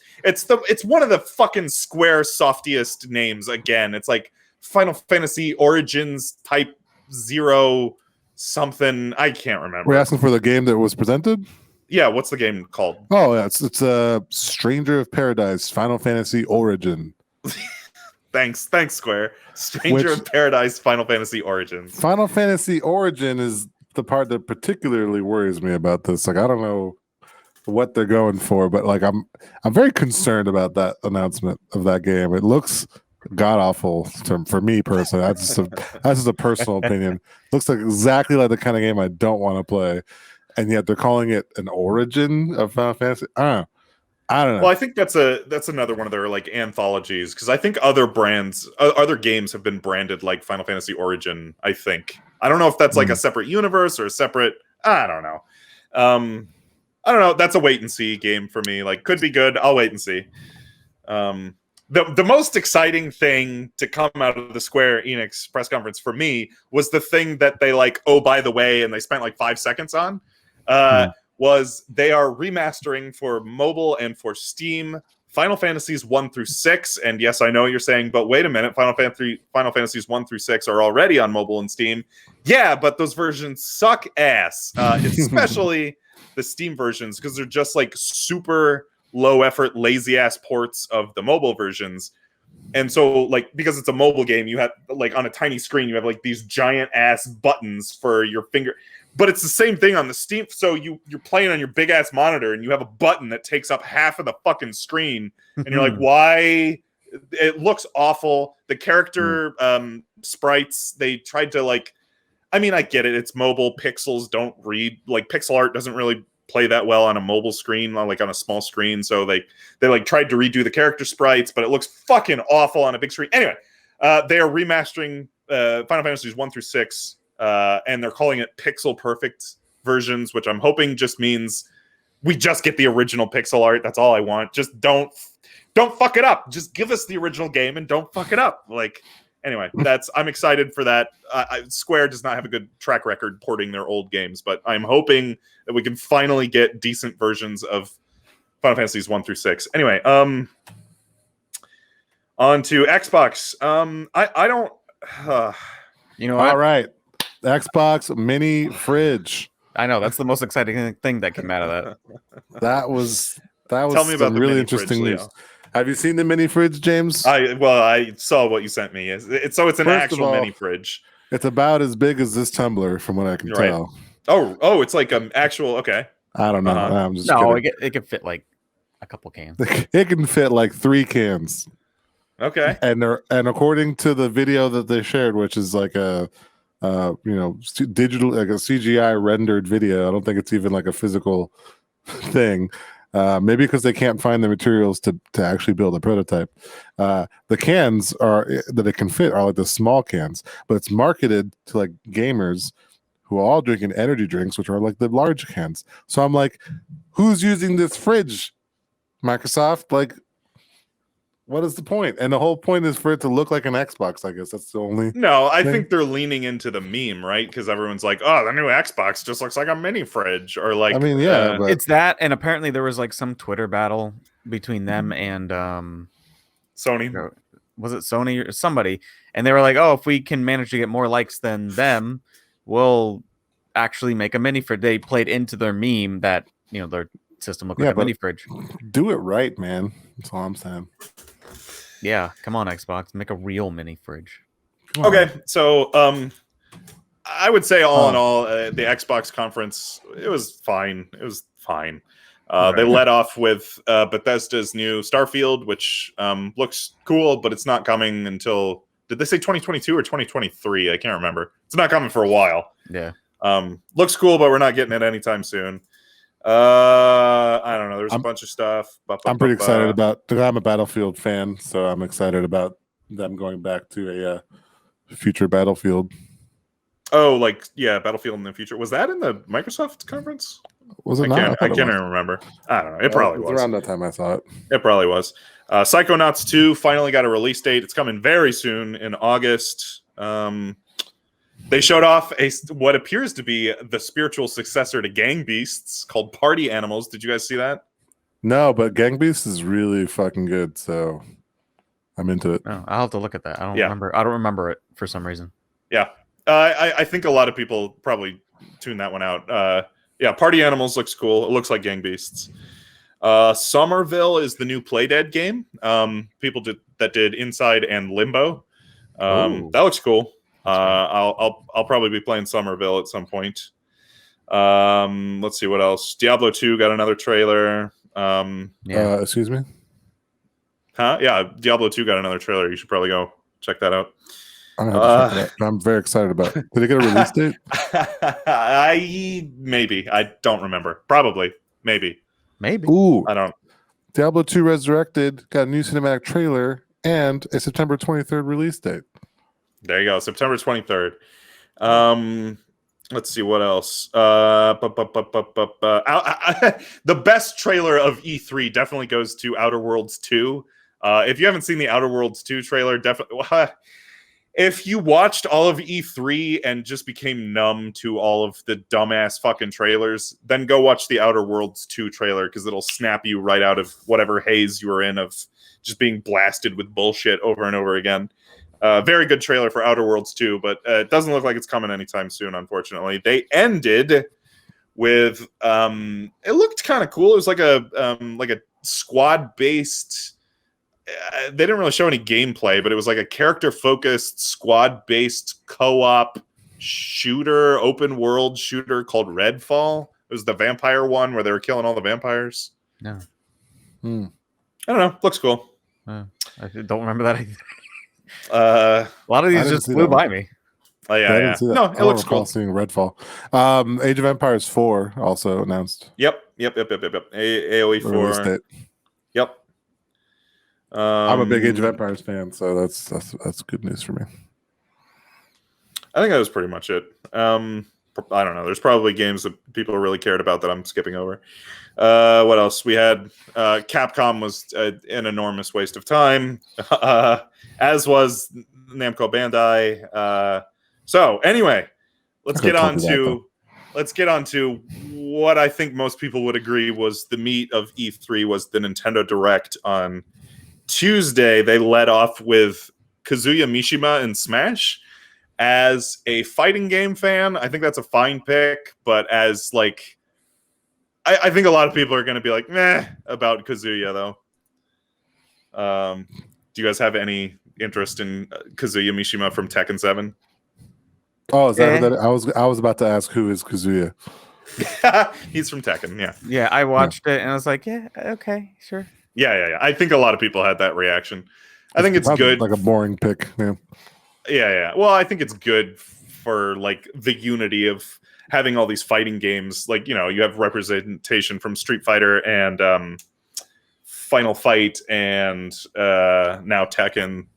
B: one of the fucking Square softiest names again. It's like Final Fantasy Origins type 0 something. I can't remember.
A: We're asking for the game that was presented.
B: Yeah, what's the game called?
A: Oh, yeah, it's a Stranger of Paradise Final Fantasy Origin.
B: Thanks, Square. Stranger of Paradise Final Fantasy Origins.
A: Final Fantasy Origin is the part that particularly worries me about this. Like, I don't know what they're going for, but like I'm very concerned about that announcement of that game. It looks god awful for me personally. That's just a personal opinion. Looks like exactly like the kind of game I don't want to play, and yet they're calling it an origin of Final Fantasy. I don't know.
B: Well, I think that's another one of their like anthologies, because I think other games have been branded like Final Fantasy Origin. I don't know if that's like a separate universe or a separate. I don't know. I don't know. That's a wait and see game for me. Like, could be good. I'll wait and see. The most exciting thing to come out of the Square Enix press conference for me was the thing that they like, oh, by the way, and they spent like 5 seconds on, was they are remastering for mobile and for Steam Final Fantasies 1 through 6. And yes, I know what you're saying, but wait a minute, Final Fantasies 1 through 6 are already on mobile and Steam. Yeah, but those versions suck ass, especially the Steam versions because they're just like super low effort, lazy ass ports of the mobile versions. And so, like, because it's a mobile game, you have, like, on a tiny screen, you have, like, these giant-ass buttons for your finger. But it's the same thing on the Steam. So you're playing on your big-ass monitor, and you have a button that takes up half of the fucking screen. And you're like, why? It looks awful. The character sprites, they tried to, like... I mean, I get it. It's mobile. Pixels don't read... Like, pixel art doesn't really play that well on a mobile screen, like on a small screen. So they like tried to redo the character sprites, but it looks fucking awful on a big screen. Anyway, they are remastering Final Fantasies 1 through 6, and they're calling it pixel perfect versions, which I'm hoping just means we just get the original pixel art. That's all I want. Just don't fuck it up. Just give us the original game and don't fuck it up. Like, anyway, I'm excited for that. Square does not have a good track record porting their old games, but I'm hoping that we can finally get decent versions of Final Fantasies 1 through 6. Anyway, on to Xbox. I don't.
C: You know what?
A: All right, Xbox mini fridge.
C: I know that's the most exciting thing that came out of that.
A: That was
B: Tell me about the
A: really
B: mini
A: interesting
B: fridge,
A: news.
B: Leo.
A: Have you seen the mini fridge, James?
B: I saw what you sent me. It's an
A: First of
B: actual
A: all,
B: mini fridge.
A: It's about as big as this tumbler, from what I can
B: Right.
A: tell.
B: Oh, it's like an actual. Okay.
A: I don't know.
B: Uh-huh.
A: I'm just
C: No,
A: kidding.
C: it could fit like a couple cans.
A: It can fit like 3 cans.
B: Okay.
A: And according to the video that they shared, which is like a digital, like a CGI rendered video. I don't think it's even like a physical thing. Maybe because they can't find the materials to actually build a prototype. The cans that it can fit are like the small cans, but it's marketed to like gamers who are all drinking energy drinks, which are like the large cans. So I'm like, who's using this fridge? Microsoft? Like, what is the point? And the whole point is for it to look like an Xbox. I guess that's the only.
B: No, I
A: thing.
B: think they're leaning into the meme, right? Because everyone's like, "Oh, the new Xbox just looks like a mini fridge," or like,
A: I mean, yeah, but
C: It's that, and apparently there was like some Twitter battle between them and
B: Sony.
C: was it Sony or somebody? And they were like, "Oh, if we can manage to get more likes than them, we'll actually make a mini fridge." They played into their meme that their system looked like a mini fridge.
A: do it right, man. That's all I'm saying.
C: Yeah, come on, Xbox, make a real mini fridge.
A: Come on.
B: Okay, so I would say all in all, the Xbox conference, it was fine. It was fine. They led off with Bethesda's new Starfield, which looks cool, but it's not coming until, did they say 2022 or 2023? I can't remember. It's not coming for a while.
C: Yeah.
B: Looks cool, but we're not getting it anytime soon. I don't know. There's a bunch of stuff.
A: I'm pretty excited about. I'm a Battlefield fan, so I'm excited about them going back to a future Battlefield.
B: Oh, like Battlefield in the future. Was that in the Microsoft conference?
A: Was it
B: I
A: not?
B: can't even remember. I don't know. It probably was.
A: Around that time, I thought.
B: It probably was. Psychonauts 2 finally got a release date. It's coming very soon in August. They showed off what appears to be the spiritual successor to Gang Beasts called Party Animals. Did you guys see that?
A: No, but Gang Beasts is really fucking good, so I'm into it.
C: Oh, I'll have to look at that. I don't remember it for some reason.
B: Yeah. I think a lot of people probably tune that one out. Party Animals looks cool. It looks like Gang Beasts. Somerville is the new Playdead game. People that did Inside and Limbo. That looks cool. I'll probably be playing Somerville at some point. Let's see what else. Diablo 2 got another trailer.
A: Excuse me?
B: Huh? Yeah, Diablo 2 got another trailer. You should probably go check that out.
A: I'm gonna have to check it out. I'm very excited about it. Did it get a release date?
B: I don't remember. Probably. Maybe.
A: Ooh.
B: I don't.
A: Diablo 2 Resurrected got a new cinematic trailer and a September 23rd release date.
B: There you go. September 23rd. Let's see what else. The best trailer of E3 definitely goes to Outer Worlds 2. If you haven't seen the Outer Worlds 2 trailer, definitely. If you watched all of E3 and just became numb to all of the dumbass fucking trailers, then go watch the Outer Worlds 2 trailer because it'll snap you right out of whatever haze you were in of just being blasted with bullshit over and over again. Very good trailer for Outer Worlds 2, but it doesn't look like it's coming anytime soon, unfortunately. They ended with it looked kind of cool. It was like a squad based. They didn't really show any gameplay, but it was like a character focused squad based co-op shooter, open world shooter called Redfall. It was the vampire one where they were killing all the vampires.
C: No.
B: I don't know. Looks cool.
C: I don't remember that.
B: A
C: lot of these just flew by me.
B: Oh yeah,
A: I
B: yeah.
A: didn't see that.
B: No, it
A: I
B: looks
A: don't recall
B: cool.
A: seeing Redfall. Age of Empires 4 also announced.
B: Yep. AOE
A: Release
B: 4.
A: date.
B: Yep.
A: I'm a big Age of Empires fan, so that's good news for me.
B: I think that was pretty much it. I don't know. There's probably games that people really cared about that I'm skipping over. What else? We had Capcom was an enormous waste of time, as was Namco Bandai. So anyway, let's get on to what I think most people would agree was the meat of E3 was the Nintendo Direct on Tuesday. They led off with Kazuya Mishima in Smash. As a fighting game fan, I think that's a fine pick, but as like I think a lot of people are going to be like, meh, about Kazuya, though. Do you guys have any interest in Kazuya Mishima from Tekken 7?
A: Oh, is that who that? I was about to ask who is Kazuya.
B: He's from Tekken, yeah.
C: Yeah, I watched it and I was like, yeah, okay, sure.
B: Yeah. I think a lot of people had that reaction. I think it's good.
A: Like a boring pick, yeah.
B: Yeah. Well, I think it's good for like the unity of having all these fighting games. Like, you know, you have representation from Street Fighter and Final Fight and now Tekken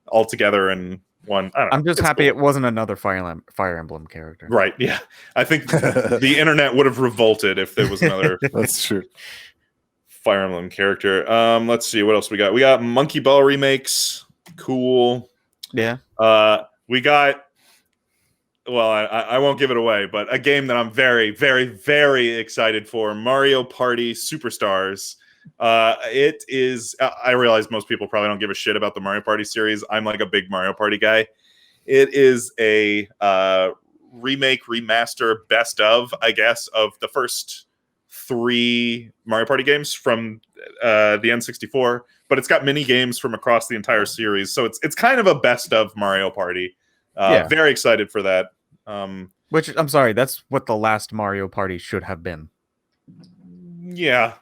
B: all together in one. I don't know.
C: I'm just happy it wasn't another Fire Emblem character.
B: Right, yeah. I think the internet would have revolted if there was another
A: That's true.
B: Fire Emblem character. Let's see what else we got. We got Monkey Ball remakes. Cool.
C: Yeah.
B: We got, well, I won't give it away, but a game that I'm very, very, very excited for, Mario Party Superstars. It is, I realize most people probably don't give a shit about the Mario Party series. I'm like a big Mario Party guy. It is a remake, remaster, best of, I guess, of the first 3 Mario Party games from the N64, but it's got mini games from across the entire series, so it's kind of a best of Mario Party. Very excited for that.
C: Which, I'm sorry, that's what the last Mario Party should have been.
B: Yeah.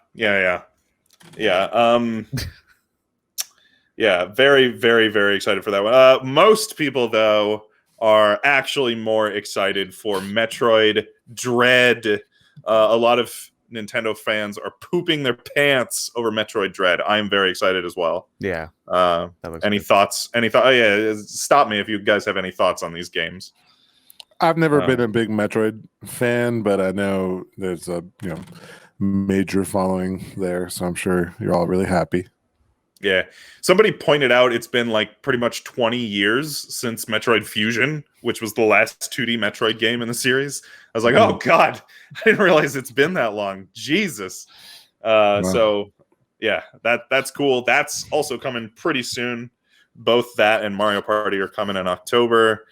B: Very, very, very excited for that one. Most people, though, are actually more excited for Metroid Dread. A lot of Nintendo fans are pooping their pants over Metroid Dread. I'm very excited as well.
C: Yeah.
B: Any thoughts? Oh, yeah. Stop me if you guys have any thoughts on these games.
A: I've never been a big Metroid fan, but I know there's a major following there, so I'm sure you're all really happy.
B: Yeah. Somebody pointed out it's been like pretty much 20 years since Metroid Fusion, which was the last 2D Metroid game in the series. I was like, oh God, I didn't realize it's been that long. Jesus. Wow. So yeah, that's cool. That's also coming pretty soon. Both that and Mario Party are coming in October.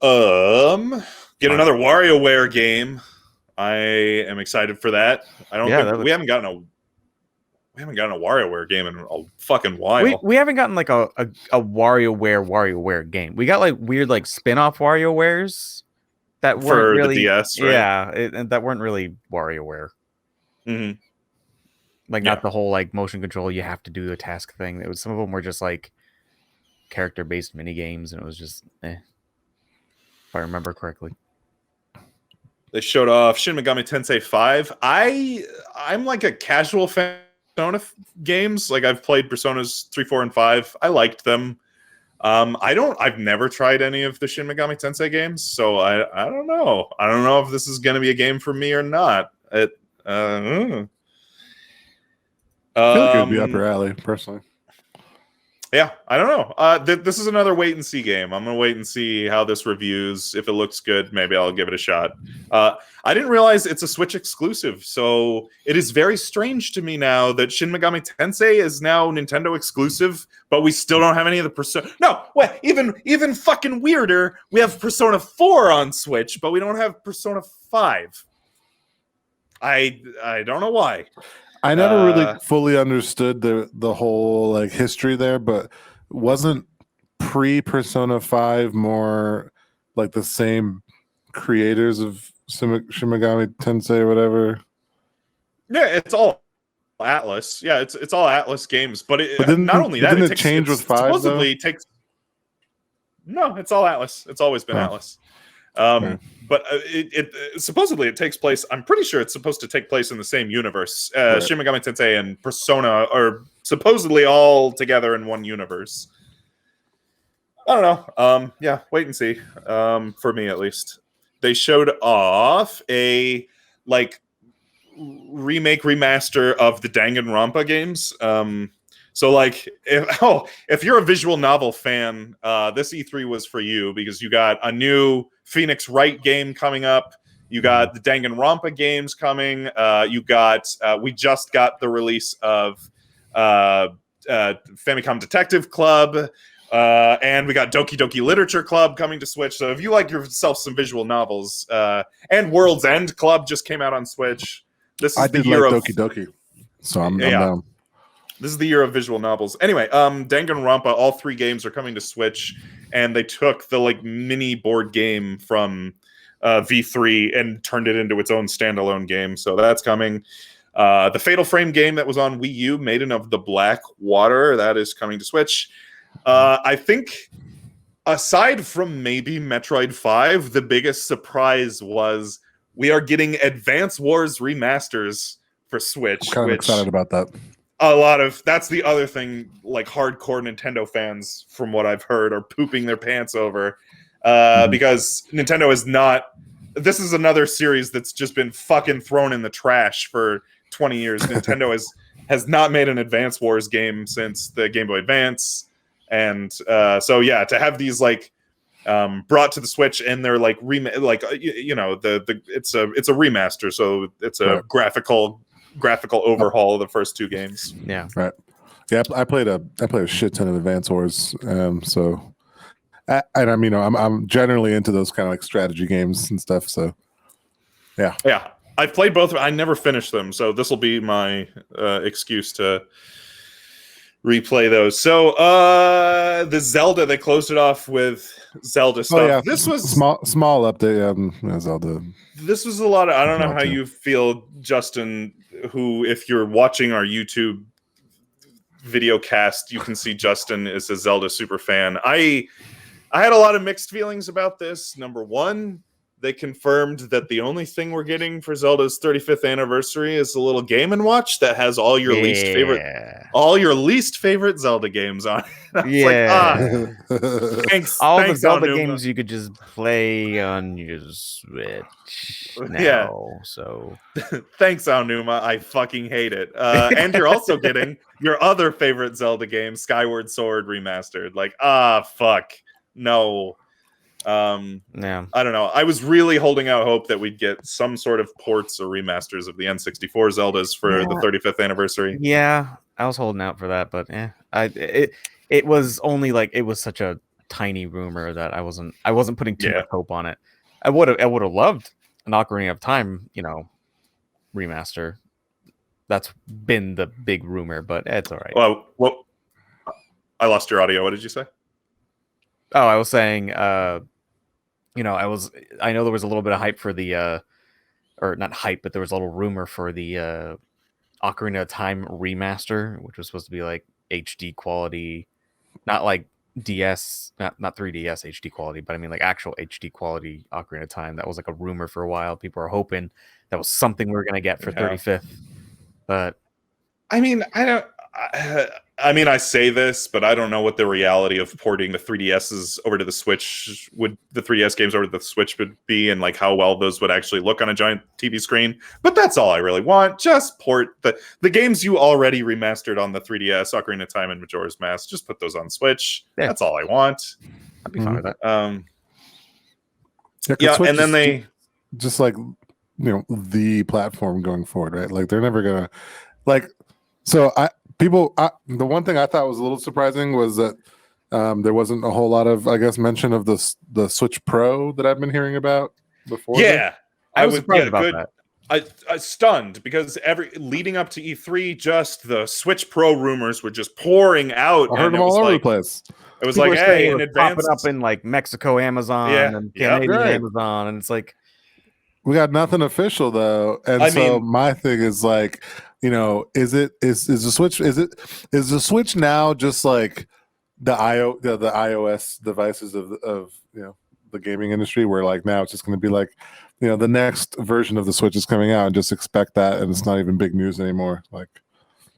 B: Get another WarioWare game. I am excited for that. I don't think we haven't gotten a WarioWare game in a fucking while.
C: We haven't gotten like a WarioWare game. We got like weird like spin-off WarioWares that weren't
B: for
C: really
B: the DS, right?
C: Yeah, and that weren't really WarioWare.
B: Mm-hmm.
C: Like not the whole like motion control you have to do the task thing. It was, some of them were just like character-based mini games, and it was just if I remember correctly.
B: They showed off Shin Megami Tensei 5. I'm like a casual fan of Persona games. Like I've played Personas 3, 4, and 5. I liked them. I've never tried any of the Shin Megami Tensei games, so I don't know. I don't know if this is gonna be a game for me or not.
A: I feel like it would be up your alley, personally.
B: Yeah, I don't know. This is another wait and see game. I'm gonna wait and see how this reviews. If it looks good, maybe I'll give it a shot. I didn't realize it's a Switch exclusive, so it is very strange to me now that Shin Megami Tensei is now Nintendo exclusive, but we still don't have any of the Persona. No, wait, even fucking weirder. We have Persona 4 on Switch, but we don't have Persona 5. I don't know why.
A: I never really fully understood the whole like history there, but wasn't pre Persona 5 more like the same creators of Shimigami Tensei or whatever?
B: Yeah, it's all Atlas. Yeah, it's all Atlas games. But,
A: But
B: not only that,
A: didn't it change with 5
B: supposedly
A: though?
B: takes. No, it's all Atlas. It's always been Atlas.
A: Okay.
B: But it supposedly it takes place. I'm pretty sure it's supposed to take place in the same universe.
A: Right.
B: Shin Megami Tensei and Persona are supposedly all together in one universe. I don't know. Yeah, wait and see. For me at least, they showed off a like remake remaster of the Danganronpa games. So like if you're a visual novel fan, this E3 was for you because you got a new Phoenix Wright game coming up. You got the Danganronpa games coming. You got we just got the release of Famicom Detective Club. And we got Doki Doki Literature Club coming to Switch. So if you like yourself some visual novels, and World's End Club just came out on Switch. This is the year of
A: Doki Doki, so I'm down.
B: This is the year of visual novels. Anyway, Danganronpa, all 3 games are coming to Switch, and they took the like mini board game from V3 and turned it into its own standalone game. So that's coming. The Fatal Frame game that was on Wii U, Maiden of the Black Water, that is coming to Switch. I think, aside from maybe Metroid 5, the biggest surprise was we are getting Advance Wars remasters for Switch.
A: I'm kind of excited about that.
B: That's the other thing, like hardcore Nintendo fans, from what I've heard, are pooping their pants over. Because Nintendo is not... This is another series that's just been fucking thrown in the trash for 20 years. Nintendo has not made an Advance Wars game since the Game Boy Advance. And so yeah, to have these like brought to the Switch and they're like it's a remaster, so it's a graphical overhaul of the first 2 games.
C: Yeah,
A: right. Yeah, I played a shit ton of Advance Wars, so and I mean I'm generally into those kind of like strategy games and stuff. So yeah,
B: I've played both. I never finished them, so this will be my excuse to replay those. So the Zelda, they closed it off with Zelda stuff.
A: Oh, yeah.
B: This was
A: small update. Zelda.
B: This was a lot of, I don't know how you feel, Justin, who, if you're watching our YouTube video cast, you can see Justin is a Zelda super fan. I had a lot of mixed feelings about this. Number one, they confirmed that the only thing we're getting for Zelda's 35th anniversary is a little Game & Watch that has all your least favorite Zelda games on it.
C: Thanks, the Zelda games you could just play on your Switch now. So
B: thanks, Aonuma. I fucking hate it. And you're also getting your other favorite Zelda game, Skyward Sword Remastered. Like, fuck. No. I don't know. I was really holding out hope that we'd get some sort of ports or remasters of the N64 Zeldas for the 35th anniversary.
C: Yeah, I was holding out for that, but it was only like, it was such a tiny rumor that I wasn't putting too much hope on it. I would have loved an Ocarina of Time, remaster. That's been the big rumor, but it's all right.
B: Well, I lost your audio. What did you say?
C: Oh, I was saying, I know there was a little bit of hype for the, or not hype, but there was a little rumor for the Ocarina of Time remaster, which was supposed to be like HD quality, not like DS, not 3DS HD quality, but I mean like actual HD quality Ocarina of Time. That was like a rumor for a while. People are hoping that was something we were going to get for 35th. But
B: I mean, I say this, but I don't know what the reality of porting the 3DSs over to the Switch the 3DS games over to the Switch would be, and like how well those would actually look on a giant TV screen. But that's all I really want. Just port the games you already remastered on the 3DS, Ocarina of Time and Majora's Mask. Just put those on Switch. Yeah. That's all I want.
C: I'd be fine with that.
A: Switch
B: and then they
A: just like the platform going forward, right? Like they're never gonna like. So the one thing I thought was a little surprising was that there wasn't a whole lot of, I guess, mention of the Switch Pro that I've been hearing about before.
B: Yeah,
C: I was surprised about that.
B: I stunned because leading up to E3, just the Switch Pro rumors were just pouring out.
A: I heard them all over the place.
B: It was
C: People
B: like,
C: were saying
B: hey,
C: it
B: in
C: was
B: advance,
C: popping up in like Mexico Amazon and Canadian
A: right.
C: Amazon, and it's like
A: We got nothing official though, and
B: I
A: so
B: mean-
A: my thing is like, is the Switch now just like the iOS devices of the gaming industry, where like now it's just going to be like, the next version of the Switch is coming out, and just expect that, and it's not even big news anymore. Like,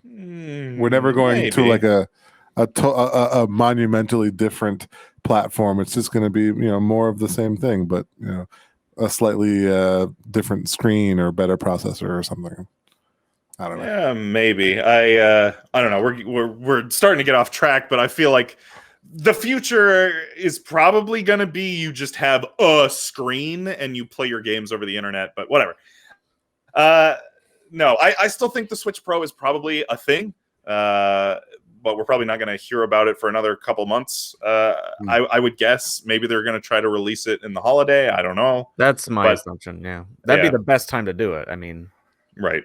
A: we're never going to like a monumentally different platform. It's just going to be more of the same thing, but a slightly different screen or better processor or something. I don't know.
B: Yeah, maybe. I don't know. We're starting to get off track, but I feel like the future is probably going to be you just have a screen and you play your games over the internet. But whatever. No, I still think the Switch Pro is probably a thing. But we're probably not going to hear about it for another couple months. I would guess maybe they're going to try to release it in the holiday. I don't know.
C: that's my assumption. Yeah, that'd be the best time to do it. I mean,
B: right.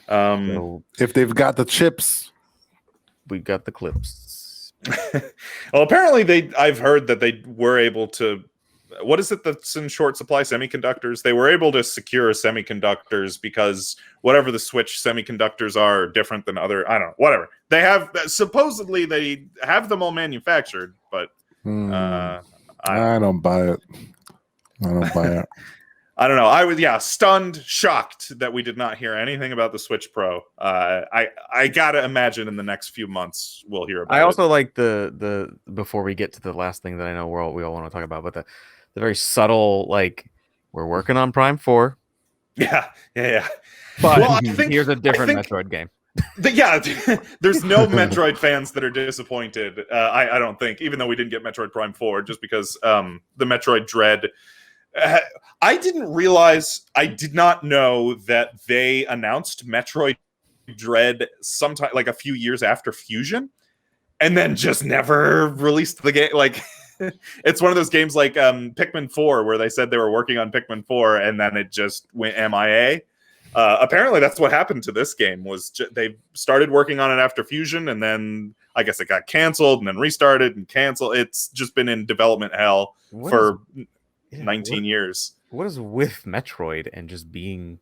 C: So
A: If they've got the chips,
C: we got the clips.
B: Well, apparently I've heard that they were able to. What is it that's in short supply? Semiconductors. They were able to secure semiconductors because whatever the Switch semiconductors are different than other. I don't know. Whatever they have. Supposedly they have them all manufactured, but
A: I don't buy it. I don't buy it.
B: I don't know. I was stunned, shocked that we did not hear anything about the Switch Pro. I gotta imagine in the next few months we'll hear about it.
C: I also like the before we get to the last thing that I know we all want to talk about, but the very subtle, like, we're working on Prime 4.
B: Yeah.
C: But
B: Well, I think-
C: here's a different
B: I think-
C: Metroid game.
B: There's no Metroid fans that are disappointed. I don't think, even though we didn't get Metroid Prime 4, just because the Metroid Dread. I did not know that they announced Metroid Dread sometime like a few years after Fusion, and then just never released the game. Like, it's one of those games like Pikmin 4, where they said they were working on Pikmin 4, and then it just went MIA. Apparently, that's what happened to this game. They started working on it after Fusion, and then I guess it got canceled, and then restarted and canceled. It's just been in development hell for 19 years.
C: What is with Metroid and just being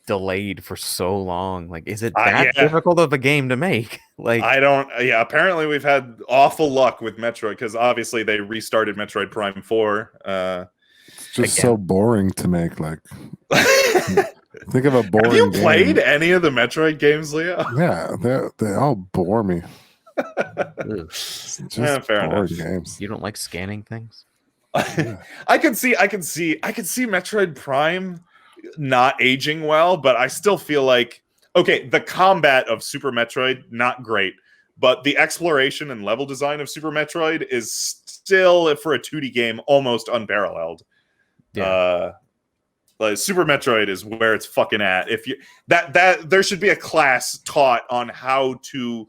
C: delayed for so long? Like, is it that difficult of a game to make? Like,
B: I don't. Yeah, apparently we've had awful luck with Metroid because obviously they restarted Metroid Prime 4.
A: It's just so boring to make. Like, think of a boring.
B: Have you
A: game.
B: played any of the Metroid games, Leo?
A: Yeah, they all bore me.
B: Fair enough.
A: Games.
C: You don't like scanning things?
B: I can see Metroid Prime not aging well, but I still feel like the combat of Super Metroid not great, but the exploration and level design of Super Metroid is still, for a 2D game, almost unparalleled.
C: Yeah.
B: Like Super Metroid is where it's fucking at. If you that there should be a class taught on how to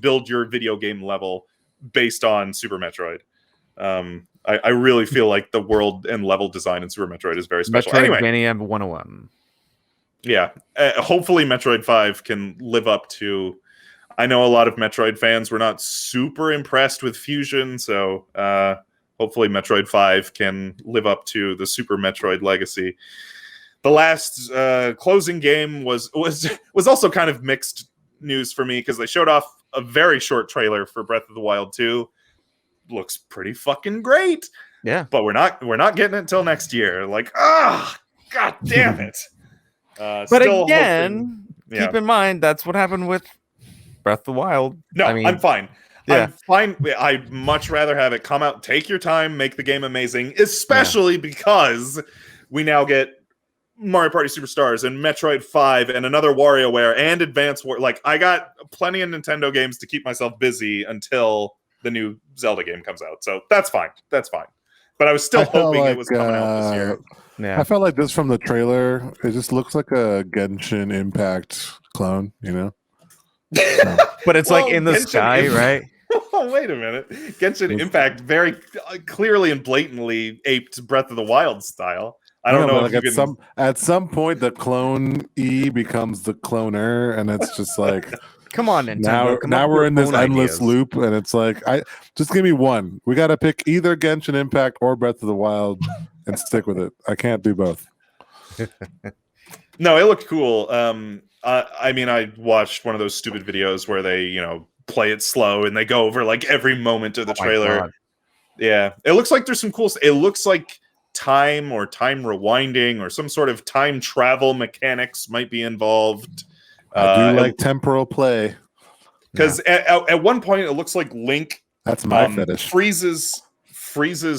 B: build your video game level based on Super Metroid. I really feel like the world and level design in Super Metroid is very special.
C: Metroidvania 101.
B: Yeah. Hopefully Metroid 5 can live up to... I know a lot of Metroid fans were not super impressed with Fusion, so hopefully Metroid 5 can live up to the Super Metroid legacy. The last closing game was also kind of mixed news for me because they showed off a very short trailer for Breath of the Wild 2. Looks pretty fucking great.
C: Yeah.
B: But we're not getting it until next year. Like, god damn it.
C: But again, keep in mind that's what happened with Breath of the Wild.
B: No, I'm fine.
C: Yeah.
B: I'm fine. I'd much rather have it come out, take your time, make the game amazing, especially because we now get Mario Party Superstars and Metroid 5 and another WarioWare and Advance War. Like, I got plenty of Nintendo games to keep myself busy until the new Zelda game comes out. So that's fine. But I was still hoping it was coming out this year.
A: Yeah. I felt like this from the trailer. It just looks like a Genshin Impact clone,
C: But it's like in the sky, right?
B: Oh, wait a minute. Genshin Impact very clearly and blatantly aped Breath of the Wild style. I don't know
A: but
B: if
A: like
B: you can.
A: at some point the clone E becomes the cloner, and it's just like
C: Come on, Nintendo. Come up
A: now
C: with
A: we're
C: your
A: in this
C: own
A: endless
C: ideas.
A: loop, and it's like I just give me one. We got to pick either Genshin Impact or Breath of the Wild and stick with it. I can't do both.
B: No, it looked cool. I mean, I watched one of those stupid videos where they, play it slow and they go over like every moment of the
C: Oh my
B: trailer.
C: God.
B: Yeah, it looks like there's some cool. It looks like time rewinding or some sort of time travel mechanics might be involved.
A: I do like temporal play.
B: Because at one point it looks like Link
A: That's my fetish.
B: freezes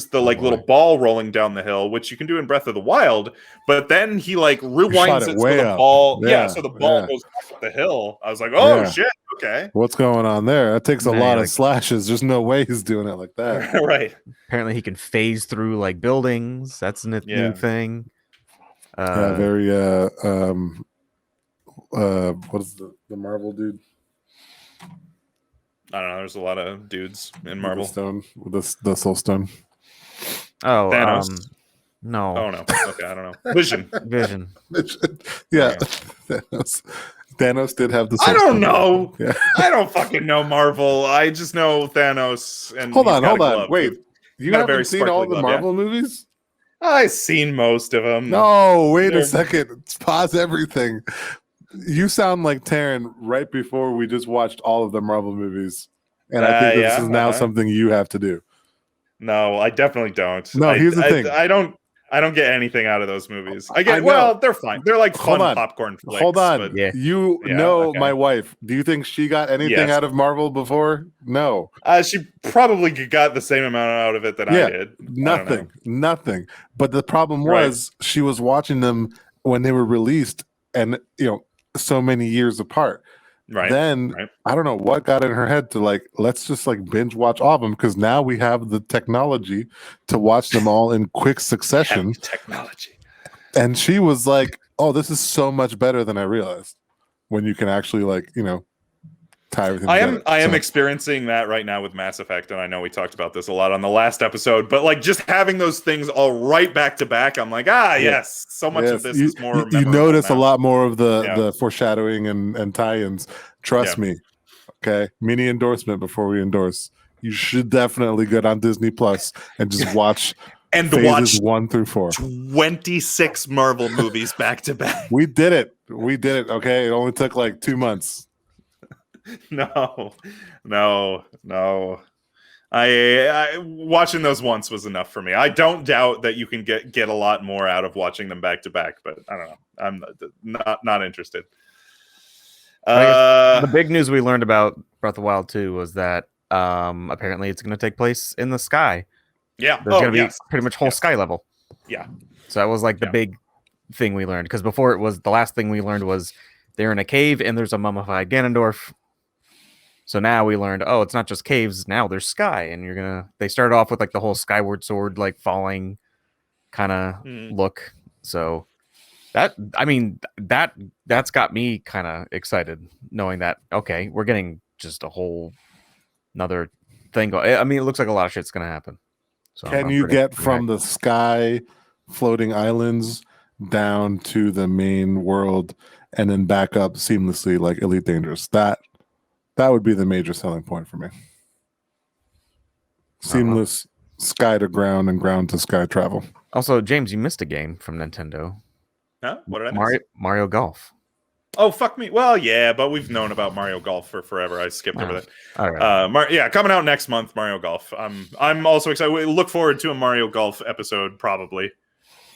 B: the little ball rolling down the hill, which you can do in Breath of the Wild, but then he rewinds it so the ball so the ball goes back up the hill. I was like, oh shit, okay.
A: What's going on there? That takes a lot of slashes. There's no way he's doing it like that.
B: Right.
C: Apparently he can phase through like buildings. That's a new thing.
A: Very what is the Marvel dude?
B: I don't know. There's a lot of dudes in Marvel.
A: With the Soul Stone.
C: Oh,
B: Thanos.
C: No.
B: Oh no. Okay, I don't know. Vision.
A: Yeah. Thanos did have the Soul
B: I don't
A: Stone.
B: know.
A: Yeah.
B: I don't fucking know Marvel. I just know Thanos. And
A: hold on. Wait, you haven't seen all the Marvel movies?
B: I've seen most of them.
A: No, wait a second. Pause everything. You sound like Taryn right before we just watched all of the Marvel movies. And I think this is now something you have to do.
B: No, I definitely don't.
A: No, here's the thing.
B: I don't get anything out of those movies. They're fine. They're like fun popcorn flicks.
A: Hold on.
B: But,
A: my wife. Do you think she got anything out of Marvel before? No.
B: She probably got the same amount out of it that I did.
A: Nothing. But the problem was she was watching them when they were released and, so many years apart.
B: Right.
A: Then I don't know what got in her head to let's just binge watch all of them because now we have the technology to watch them all in quick succession.
B: Technology.
A: And she was like, "Oh, this is so much better than I realized." When you can actually tie everything together.
B: I am experiencing that right now with Mass Effect, and I know we talked about this a lot on the last episode, but just having those things all right back to back, I'm like, yes, so much of this is more.
A: You notice a lot more of the foreshadowing and tie-ins. Trust me. Okay, mini endorsement before we endorse. You should definitely get on Disney Plus and just watch
B: and
A: phases 1 through 4.
B: 26 Marvel movies back to back.
A: We did it. Okay, it only took 2 months.
B: No. I watching those once was enough for me. I don't doubt that you can get a lot more out of watching them back to back, but I don't know. I'm not interested.
C: The big news we learned about Breath of the Wild 2 was that apparently it's going to take place in the sky.
B: Yeah,
C: there's going to be pretty much whole sky level.
B: Yeah,
C: so that was the big thing we learned because before it was the last thing we learned was they're in a cave and there's a mummified Ganondorf. So now we learned, it's not just caves. Now there's sky, and they started off with the whole Skyward Sword falling kind of look. So that's got me kind of excited knowing that we're getting just a whole another thing. I mean, it looks like a lot of shit's gonna happen. So
A: can you get from the sky floating islands down to the main world and then back up seamlessly like Elite Dangerous? That would be the major selling point for me. Seamless sky to ground and ground to sky travel.
C: Also, James, you missed a game from Nintendo.
B: Huh? What did I miss?
C: Mario Golf.
B: Oh, fuck me. Well, yeah, but we've known about Mario Golf for forever. I skipped over that.
C: All right.
B: Coming out next month, Mario Golf. I'm also excited. We look forward to a Mario Golf episode, probably.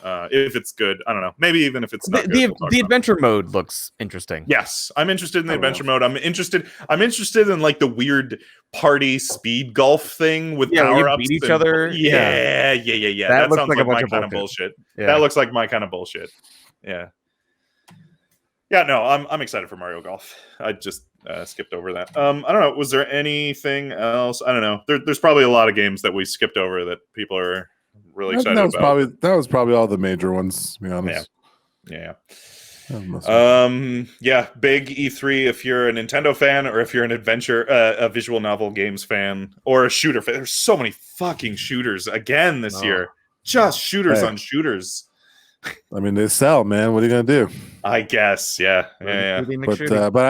B: If it's good, I don't know. Maybe even if it's not good.
C: The adventure mode looks interesting.
B: Yes, I'm interested in the adventure mode. I'm interested in the weird party speed golf thing with power ups.
C: Beat each other.
B: Yeah. That sounds like my kind of bullshit.
C: Yeah.
B: That looks like my kind of bullshit. Yeah. Yeah, no, I'm excited for Mario Golf. I just skipped over that. I don't know. Was there anything else? I don't know. There's probably a lot of games that we skipped over that people are really excited about.
A: That was probably all the major ones, to be honest.
B: Yeah. Big E3 if you're a Nintendo fan or if you're an adventure, a visual novel games fan or a shooter fan. There's so many fucking shooters again this year. Just shooters on shooters.
A: I mean, they sell, man. What are you gonna do?
B: I guess, yeah.
A: But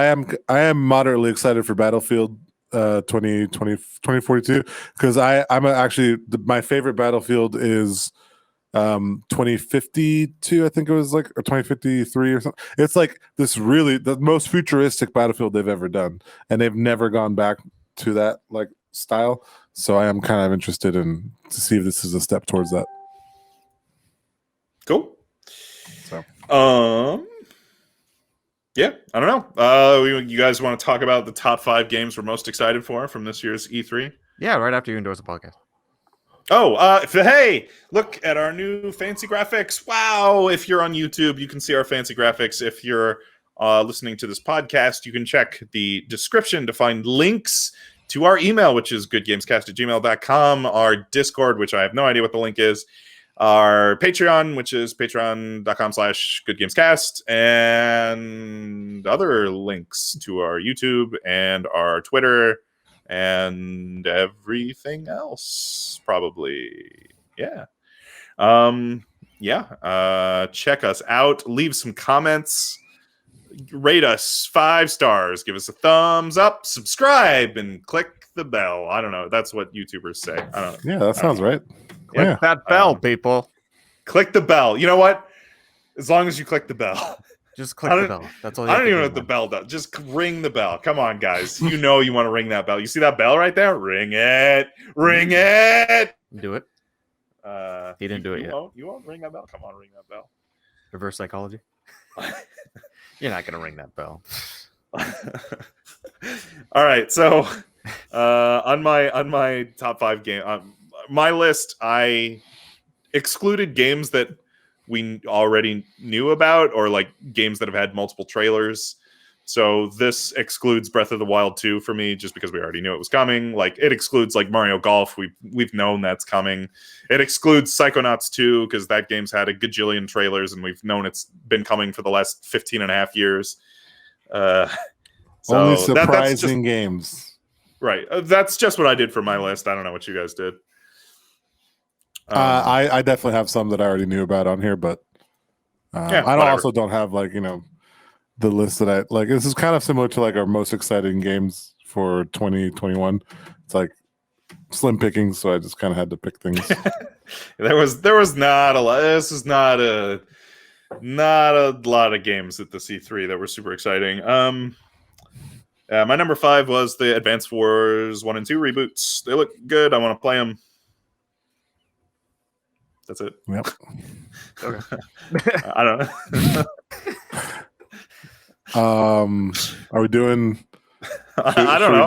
A: I am moderately excited for Battlefield 2042 because actually my favorite Battlefield is 2052, I think it was, like, or 2053 or something. It's like this really the most futuristic Battlefield they've ever done, and they've never gone back to that, like, style. So I am kind of interested in to see if this is a step towards that.
B: Cool.
A: So
B: yeah, I don't know. You guys want to talk about the top 5 games we're most excited for from this year's E3?
C: Yeah, right after you endorse the podcast.
B: Oh, hey, look at our new fancy graphics. Wow. If you're on YouTube, you can see our fancy graphics. If you're listening to this podcast, you can check the description to find links to our email, which is goodgamescast@gmail.com, our Discord, which I have no idea what the link is, our Patreon, which is patreon.com/goodgamescast, and other links to our YouTube and our Twitter and everything else, probably. Yeah. Check us out. Leave some comments. Rate us 5 stars. Give us a thumbs up. Subscribe and click the bell. I don't know. That's what YouTubers say. I don't know.
A: yeah, that sounds right.
C: Click
A: Yeah.
C: that bell, people.
B: Click the bell. You know what? As long as you click the bell.
C: Just click the bell. That's all you
B: I
C: have
B: don't
C: to
B: even
C: do,
B: know what the
C: man.
B: bell does. Just ring the bell. Come on, guys. You know you want to ring that bell. You see that bell right there? Ring it. Ring it.
C: Do it. He didn't do it yet.
B: You won't ring that bell? Come on, ring that bell.
C: Reverse psychology. You're not gonna ring that bell.
B: All right. So on my top 5 game, my list, I excluded games that we already knew about, or like games that have had multiple trailers. So this excludes Breath of the Wild 2 for me, just because we already knew it was coming. Like, it excludes like Mario Golf. We've known that's coming. It excludes Psychonauts 2 because that game's had a gajillion trailers and we've known it's been coming for the last 15 and a half years. So
A: Only
B: that's
A: surprising
B: just,
A: games.
B: right. That's just what I did for my list. I don't know what you guys did.
A: I definitely have some that I already knew about on here, but also don't have, like, the list that I like. This is kind of similar to like our most exciting games for 2021. It's like slim pickings, so I just kind of had to pick things.
B: There was not a lot. This is not a lot of games at the C3 that were super exciting. My number 5 was the Advance Wars 1 and 2 reboots. They look good. I want to play them. That's it.
A: Yep.
B: Okay. I don't know.
A: Are we doing?
B: I don't know.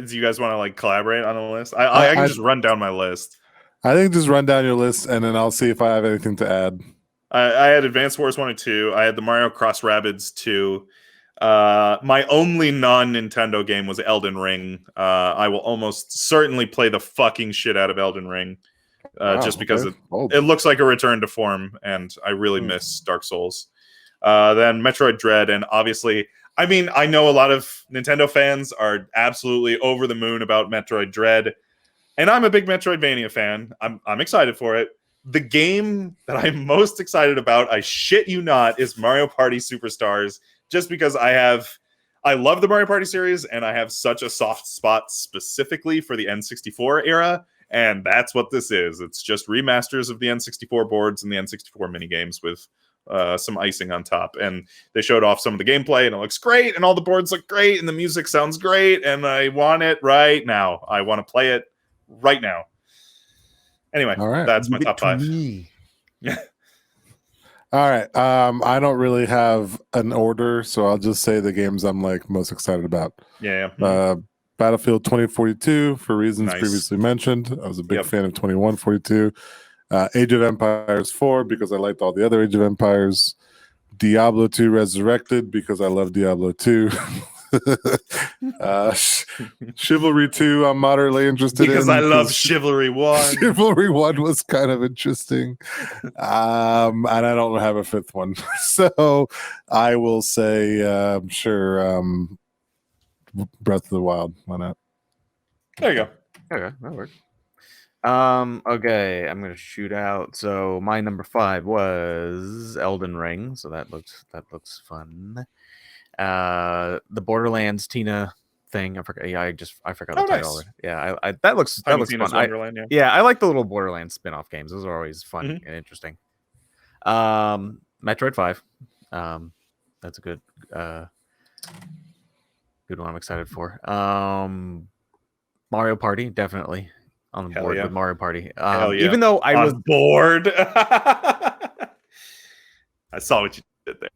B: Do you guys want to like collaborate on a list? I can just run down my list.
A: I think just run down your list, and then I'll see if I have anything to add.
B: I had Advance Wars 1 and 2. I had the Mario Cross Rabbids 2. My only non-Nintendo game was Elden Ring. I will almost certainly play the fucking shit out of Elden Ring. Just because it looks like a return to form, and I really miss Dark Souls. Then Metroid Dread, and obviously, I mean, I know a lot of Nintendo fans are absolutely over the moon about Metroid Dread, and I'm a big Metroidvania fan. I'm excited for it. The game that I'm most excited about, I shit you not, is Mario Party Superstars, just because I love the Mario Party series, and I have such a soft spot specifically for the N64 era. And that's what this is. It's just remasters of the N64 boards and the N64 minigames with some icing on top. And they showed off some of the gameplay, and it looks great, and all the boards look great, and the music sounds great, and I want it right now. I want to play it right now. Anyway,
A: all right.
B: That's my top 5.
A: Yeah. All right. I don't really have an order, so I'll just say the games I'm like most excited about.
B: Yeah.
A: Battlefield 2042 for reasons previously mentioned. I was a big fan of 2142. Age of Empires 4 because I liked all the other Age of Empires. Diablo 2 Resurrected because I love Diablo 2. Chivalry 2 I'm moderately interested
B: because I love Chivalry 1.
A: Chivalry 1 was kind of interesting. And I don't have a 5th one. So I will say Breath of the Wild. Why not?
B: There you go.
C: Okay, that works. Okay, I'm gonna shoot out. So my number 5 was Elden Ring. So that looks fun. The Borderlands Tina thing. I forgot. Yeah, I forgot the
B: Oh,
C: title
B: nice.
C: already. Yeah, that looks
B: Tiny
C: fun.
B: Tina's Wonderland. Yeah.
C: Yeah, I like the little Borderlands spin-off games. Those are always fun
B: Mhm.
C: and interesting. Metroid 5. That's a good one. I'm excited for. Mario Party, definitely on the
B: Hell
C: board
B: yeah.
C: with Mario Party.
B: Hell yeah.
C: Even though I
B: On
C: was
B: bored. I saw what you did there.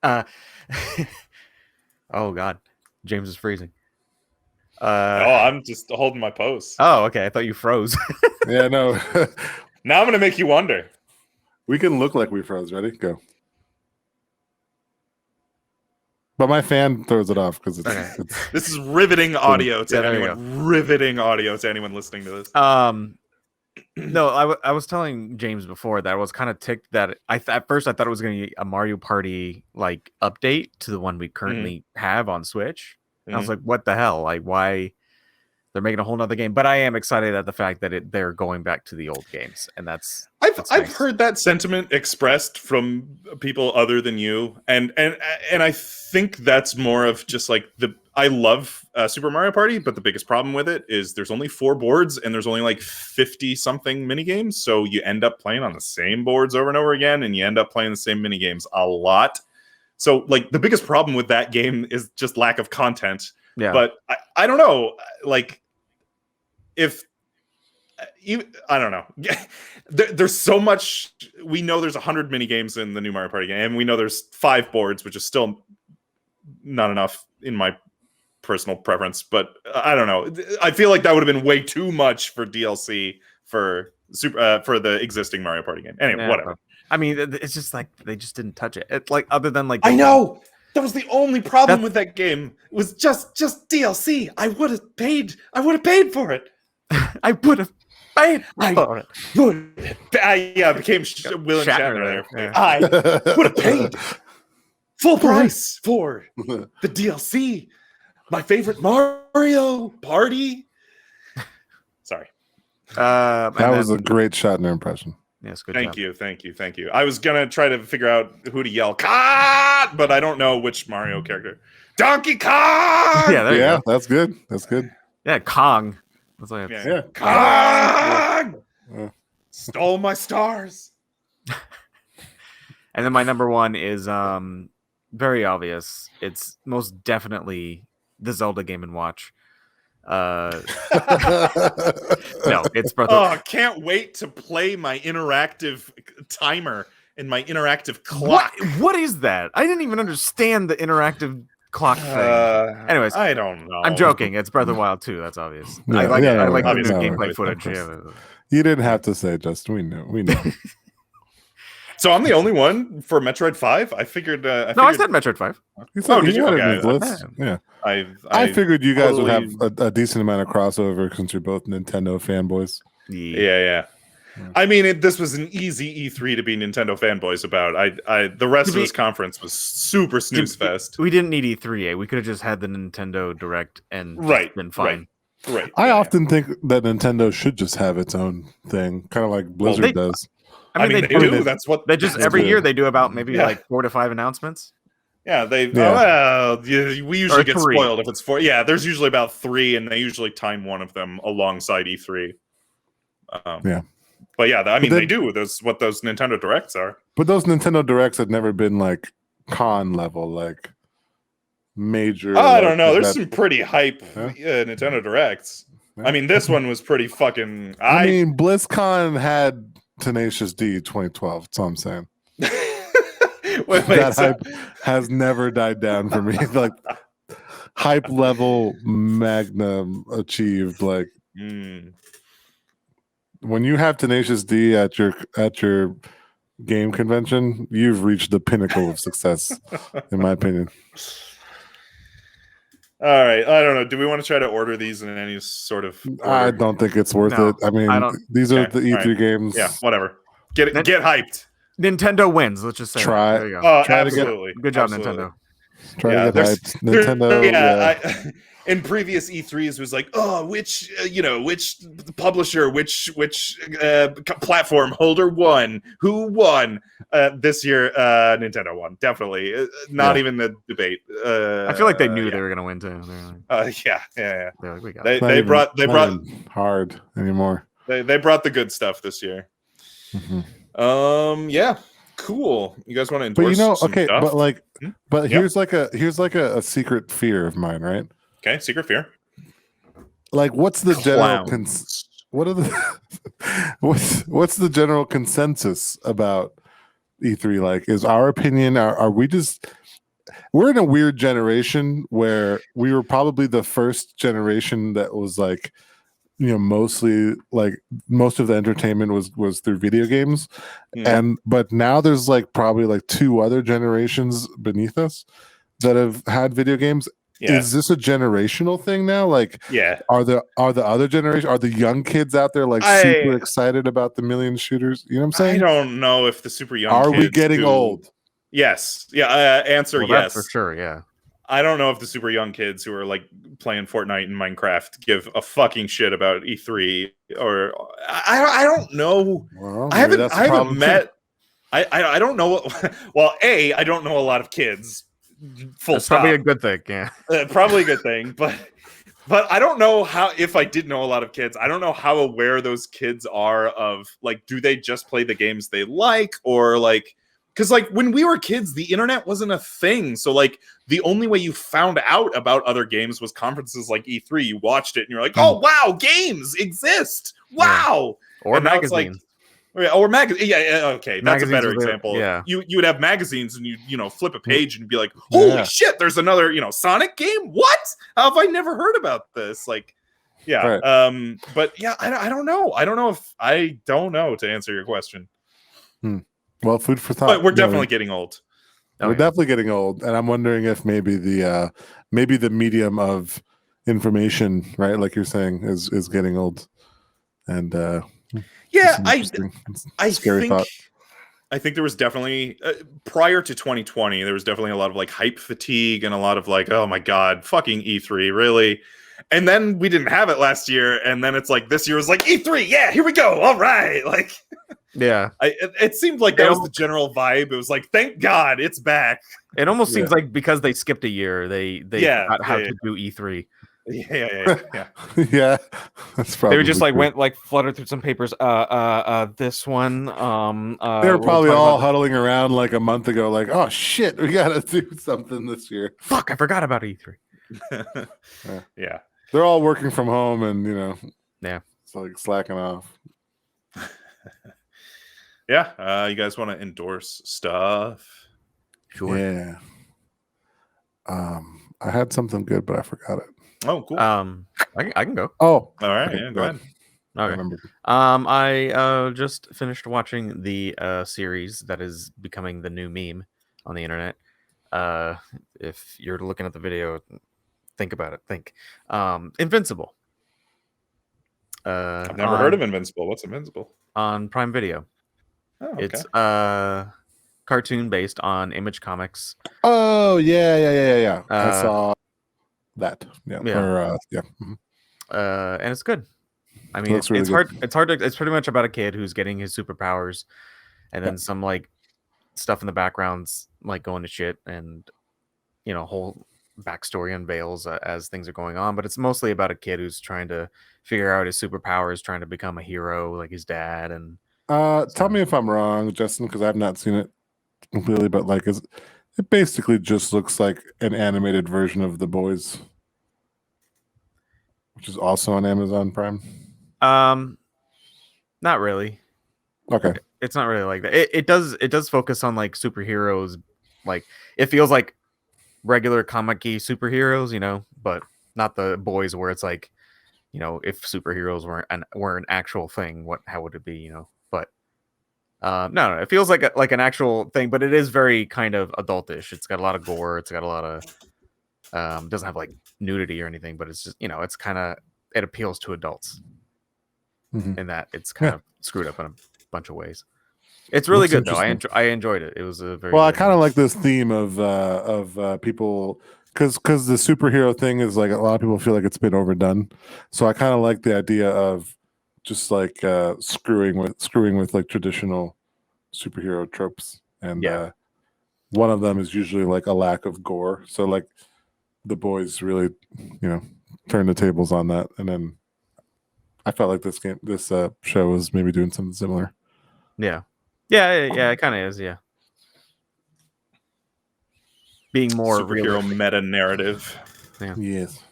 C: uh oh god, James is freezing.
B: Oh, I'm just holding my pose.
C: Oh, okay. I thought you froze.
A: Yeah, no.
B: Now I'm gonna make you wonder.
A: We can look like we froze. Ready? Go. But my fan throws it off because
C: Okay.
A: it's
B: This is riveting audio to
C: Yeah, there you
B: anyone. Riveting audio to anyone listening to this.
C: No, I was telling James before that I was kind of ticked that at first I thought it was going to be a Mario Party like update to the one we currently have on Switch. And I was like, what the hell? Like, why they're making a whole nother game? But I am excited at the fact that they're going back to the old games, and that's
B: I've
C: nice.
B: heard that sentiment expressed from people other than you, and I think that's more of just like I love Super Mario Party, but the biggest problem with it is there's only 4 boards and there's only like 50 something mini games, so you end up playing on the same boards over and over again, and you end up playing the same mini games a lot. So like the biggest problem with that game is just lack of content.
C: Yeah.
B: But I don't know, like if I don't know. There's so much. We know there's 100 mini games in the new Mario Party game, and we know there's 5 boards, which is still not enough in my personal preference. But I don't know. I feel like that would have been way too much for DLC for the existing Mario Party game. Anyway, whatever.
C: I mean, it's just like they just didn't touch it. It's like other than like
B: I know that was the only problem with that game. It was just DLC. I would have paid for it.
C: I would have paid for it.
B: Yeah, became Will and Shatner there.
C: Yeah.
B: I would have paid full price for the DLC. My favorite Mario Party. Sorry.
A: that was a great Shatner impression.
C: Yes, good
B: Thank
C: job.
B: you. I was gonna try to figure out who to yell "Cut!" but I don't know which Mario character. Donkey Kong.
C: Yeah, there you go.
A: That's good. That's good.
C: Yeah, Kong. That's what I have to say.
B: Kong
A: Yeah.
B: stole my stars.
C: And then my number 1 is very obvious. It's most definitely the Zelda Game & Watch. No, it's Breath of...
B: Oh, can't wait to play my interactive timer and my interactive clock.
C: What is that? I didn't even understand the interactive clock thing. Anyways,
B: I don't know.
C: I'm joking. It's Breath of the Wild 2. That's obvious.
A: Yeah,
C: I like the
B: obviously.
C: gameplay footage. Yeah.
A: You didn't have to say, Justin. We know.
B: So I'm the only one for Metroid 5. I figured.
C: I said Metroid 5.
A: He said,
B: did you?
A: had it
B: Okay.
A: in his list. Yeah.
B: I
A: figured you guys would
B: totally-
A: have a decent amount of crossover since you're both Nintendo fanboys.
B: Yeah. I mean, this was an easy E3 to be Nintendo fanboys about. The rest of this conference was super snooze fest.
C: We didn't need E3. We could have just had the Nintendo Direct and
B: Right,
C: been fine.
B: Right.
A: I often think that Nintendo should just have its own thing, kind of like Blizzard does.
B: I mean, they do. That's what
C: they just every year they do about maybe like 4 to 5 announcements.
B: Yeah, we usually get spoiled if it's 4. Yeah, there's usually about 3, and they usually time one of them alongside E3. But yeah, I mean, they do. That's what those Nintendo Directs are.
A: But those Nintendo Directs had never been like con level, like major.
B: I don't know. There's some pretty hype Nintendo Directs. I mean, this one was pretty fucking.
A: I mean, BlizzCon had Tenacious D 2012. That's all I'm saying. That hype has never died down for me. Like hype level magnum achieved. Like when you have Tenacious D at your game convention, you've reached the pinnacle of success, in my opinion.
B: All right, I don't know. Do we want to try to order these in any sort of order?
A: I don't think it's worth it. I mean, these are the E3 games.
B: Yeah, whatever. Get hyped.
C: Nintendo wins. Let's just say
A: try.
C: There you go.
B: Absolutely.
C: Good job,
B: Absolutely.
C: Nintendo.
A: Try to get
B: there's
A: hyped. Nintendo. Yeah.
B: In previous E3s was like, oh, which publisher, which platform holder won, who won. This year, Nintendo won, definitely. Not even the debate.
C: I feel like they knew they were gonna win too.
B: Yeah.
C: They're like, we got
B: They brought
A: hard anymore.
B: They brought the good stuff this year. Yeah, cool. You guys want to endorse? Some stuff?
A: but like, here's like a secret fear of mine, right?
B: Okay, secret fear.
A: Like, what's the general what's the general consensus about E3? Like, is our opinion? Are we just? We're in a weird generation where we were probably the first generation that was like, mostly like most of the entertainment was through video games, but now there's like probably like 2 other generations beneath us that have had video games. Is this a generational thing now? Like, are the other generation, are the young kids out there like super excited about the million shooters? You know what I'm saying?
B: I don't know if the super young
A: are
B: kids
A: we getting old?
B: Yes. Answer yes.
C: For sure. Yeah.
B: I don't know if the super young kids who are like playing Fortnite and Minecraft give a fucking shit about E3, or I don't know.
A: Well,
B: I haven't met. I don't know. Well, I don't know a lot of kids.
C: That's probably a good thing. Yeah,
B: probably a good thing. But I don't know how. If I did know a lot of kids, I don't know how aware those kids are of like, do they just play the games they like, or like, because like when we were kids, the internet wasn't a thing. So like the only way you found out about other games was conferences like E3. You watched it and you're like, oh wow, games exist. Wow.
C: Or
B: and
C: magazines.
B: Or magazine, okay, that's
C: magazines
B: a better example.
C: Yeah,
B: you would have magazines and you flip a page and be like, holy shit, there's another Sonic game. What? How have I never heard about this? Like, yeah, right. But yeah, I don't know. I don't know to answer your question.
A: Well, food for thought.
B: But we're definitely getting old.
A: We're definitely getting old, and I'm wondering if maybe the medium of information, right, like you're saying, is getting old, and I think there was definitely prior to 2020, there was definitely a lot of like hype fatigue and a lot of like, oh my god, fucking E3, really. And then we didn't have it last year, and then it's like this year was like E3, yeah, here we go, all right, like.
C: Yeah,
B: it seemed like that was the general vibe. It was like, thank God it's back.
C: It almost seems like because they skipped a year, they forgot how to do E3.
A: Yeah. That's probably.
C: They were just like went like fluttered through some papers. This one.
A: They were probably all huddling around like a month ago, like, oh shit, we gotta do something this year.
C: Fuck, I forgot about E3.
B: Yeah,
A: they're all working from home, and it's like slacking off.
B: Yeah, you guys want to endorse stuff?
C: Sure.
A: Yeah. I had something good, but I forgot it.
B: Oh, cool.
C: I can go.
A: Oh,
B: all right. Okay, yeah, go ahead.
C: Okay. I just finished watching the series that is becoming the new meme on the internet. If you're looking at the video, think about it. Think Invincible.
B: I've never heard of Invincible. What's Invincible?
C: On Prime Video.
B: Oh, okay.
C: It's cartoon based on Image Comics.
A: Oh yeah. I saw that. Yeah.
C: And it's good. I mean,
A: really
C: it's hard. It's hard to. It's pretty much about a kid who's getting his superpowers, and then some like stuff in the background's like going to shit, and whole backstory unveils as things are going on. But it's mostly about a kid who's trying to figure out his superpowers, trying to become a hero like his dad. And
A: tell me if I'm wrong, Justin, because I've not seen it completely. But like, it basically just looks like an animated version of The Boys, which is also on Amazon Prime.
C: Not really.
A: Okay.
C: It's not really like that. It does focus on like superheroes. Like it feels like regular comic-y superheroes, but not the Boys where it's like, if superheroes were an actual thing, how would it be, But no, it feels like an actual thing, but it is very kind of adultish. It's got a lot of gore. It's got a lot of doesn't have like nudity or anything, but it's just it's kind of, it appeals to adults. In that it's kind of screwed up in a bunch of ways. It's really
A: Looks
C: good though.
A: interesting.
C: I enjoyed it. It was a very
A: Well, I
C: good
A: kind of
C: one.
A: like this theme of people because the superhero thing is like a lot of people feel like it's been overdone. So I kind of like the idea of just like screwing with like traditional superhero tropes, and
C: Yeah.
A: one of them is usually like a lack of gore. So like the boys really, you know, turn the tables on that, and then I felt like this show was maybe doing something similar.
C: Yeah. Yeah, it kind of is, yeah. Being more
B: Superhero
C: realistic.
B: meta narrative.
A: Yes,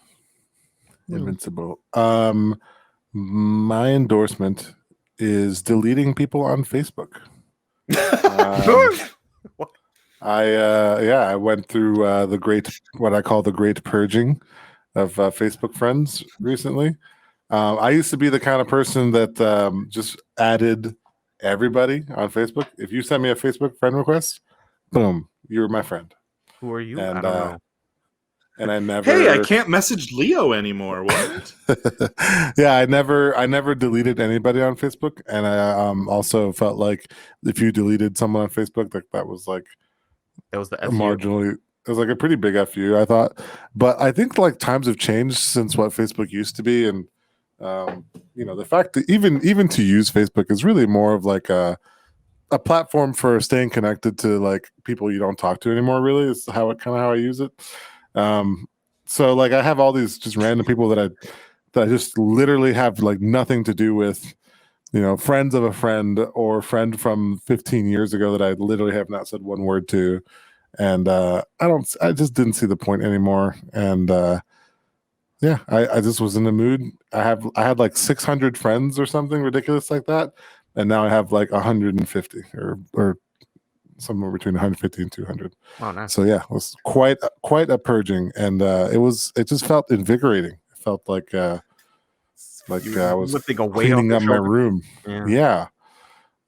C: Hmm.
A: Invincible. My endorsement is deleting people on Facebook.
C: What?
A: I went through what I call the great purging of Facebook friends recently. I used to be the kind of person that just added everybody on Facebook. If you sent me a Facebook friend request, boom, you're my friend.
C: Who are you? I
A: And
C: don't know.
A: and I
B: Hey, I
A: never
B: can't message Leo anymore. What?
A: yeah, I never deleted anybody on Facebook, and I also felt like if you deleted someone on Facebook, that was like
C: That was the
A: a
C: FU.
A: marginally, it was like a pretty big fu, I thought. But I think like times have changed since what Facebook used to be, and the fact that even to use Facebook is really more of like a platform for staying connected to like people you don't talk to anymore. Really, is how I use it. Um, so like I have all these just random people that I just literally have like nothing to do with, friends of a friend or friend from 15 years ago that I literally have not said one word to. And I just didn't see the point anymore. And yeah, I just was in the mood. I had like 600 friends or something ridiculous like that. And now I have like 150 or somewhere between 150 and 200.
C: Oh, nice.
A: So yeah, it was quite a purging, and it just felt invigorating. It felt like I was
C: lifting a weight off
A: cleaning
C: your
A: up my
C: shoulder.
A: room.
C: Yeah.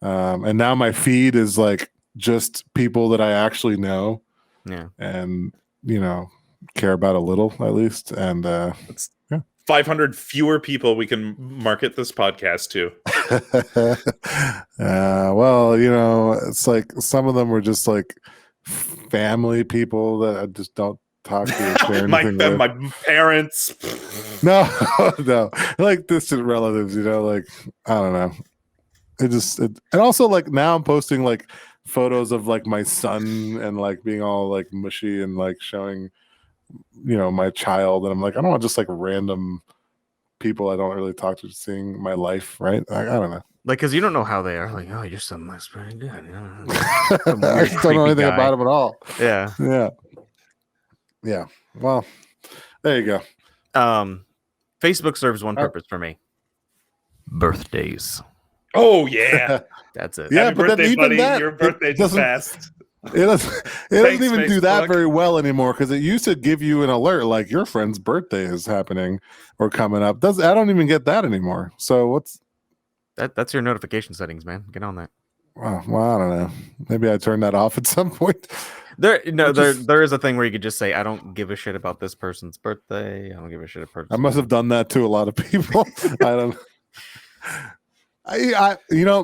A: And now my feed is like just people that I actually know
C: Yeah.
A: and care about a little at least. And
B: It's
A: yeah.
B: 500 fewer people we can market this podcast to.
A: Well, it's like some of them were just like family people that I just don't talk to or share anything with.
B: my parents.
A: No, like distant relatives, like I don't know. And also like now I'm posting like photos of like my son and like being all like mushy and like showing, my child, and I'm like, I don't want just like random people I don't really talk to seeing my life, right? I don't know.
C: Like, because you don't know how they are. Like, oh, your son looks pretty good.
A: I
C: Some weird,
A: just don't know
C: creepy
A: anything
C: guy.
A: about him at all.
C: Yeah.
A: Yeah. Well, there you
C: go. Facebook serves one
A: Oh.
C: purpose for me. Birthdays.
B: Oh yeah.
C: That's it.
A: Yeah,
B: Happy
A: but then
B: birthday,
A: even
B: buddy.
A: that,
B: Your birthday
A: it
B: just
A: doesn't-
B: passed.
A: It doesn't
B: Thanks,
A: even do that
B: Facebook.
A: very well anymore, because it used to give you an alert like your friend's birthday is happening or coming up. I don't even get that anymore. So what's
C: that's your notification settings, man. Get on that.
A: well, I don't know. Maybe I turn that off at some point.
C: There is a thing where you could just say, I don't give a shit about this person's birthday. I don't give a shit about.
A: I must have done that to a lot of people. I don't.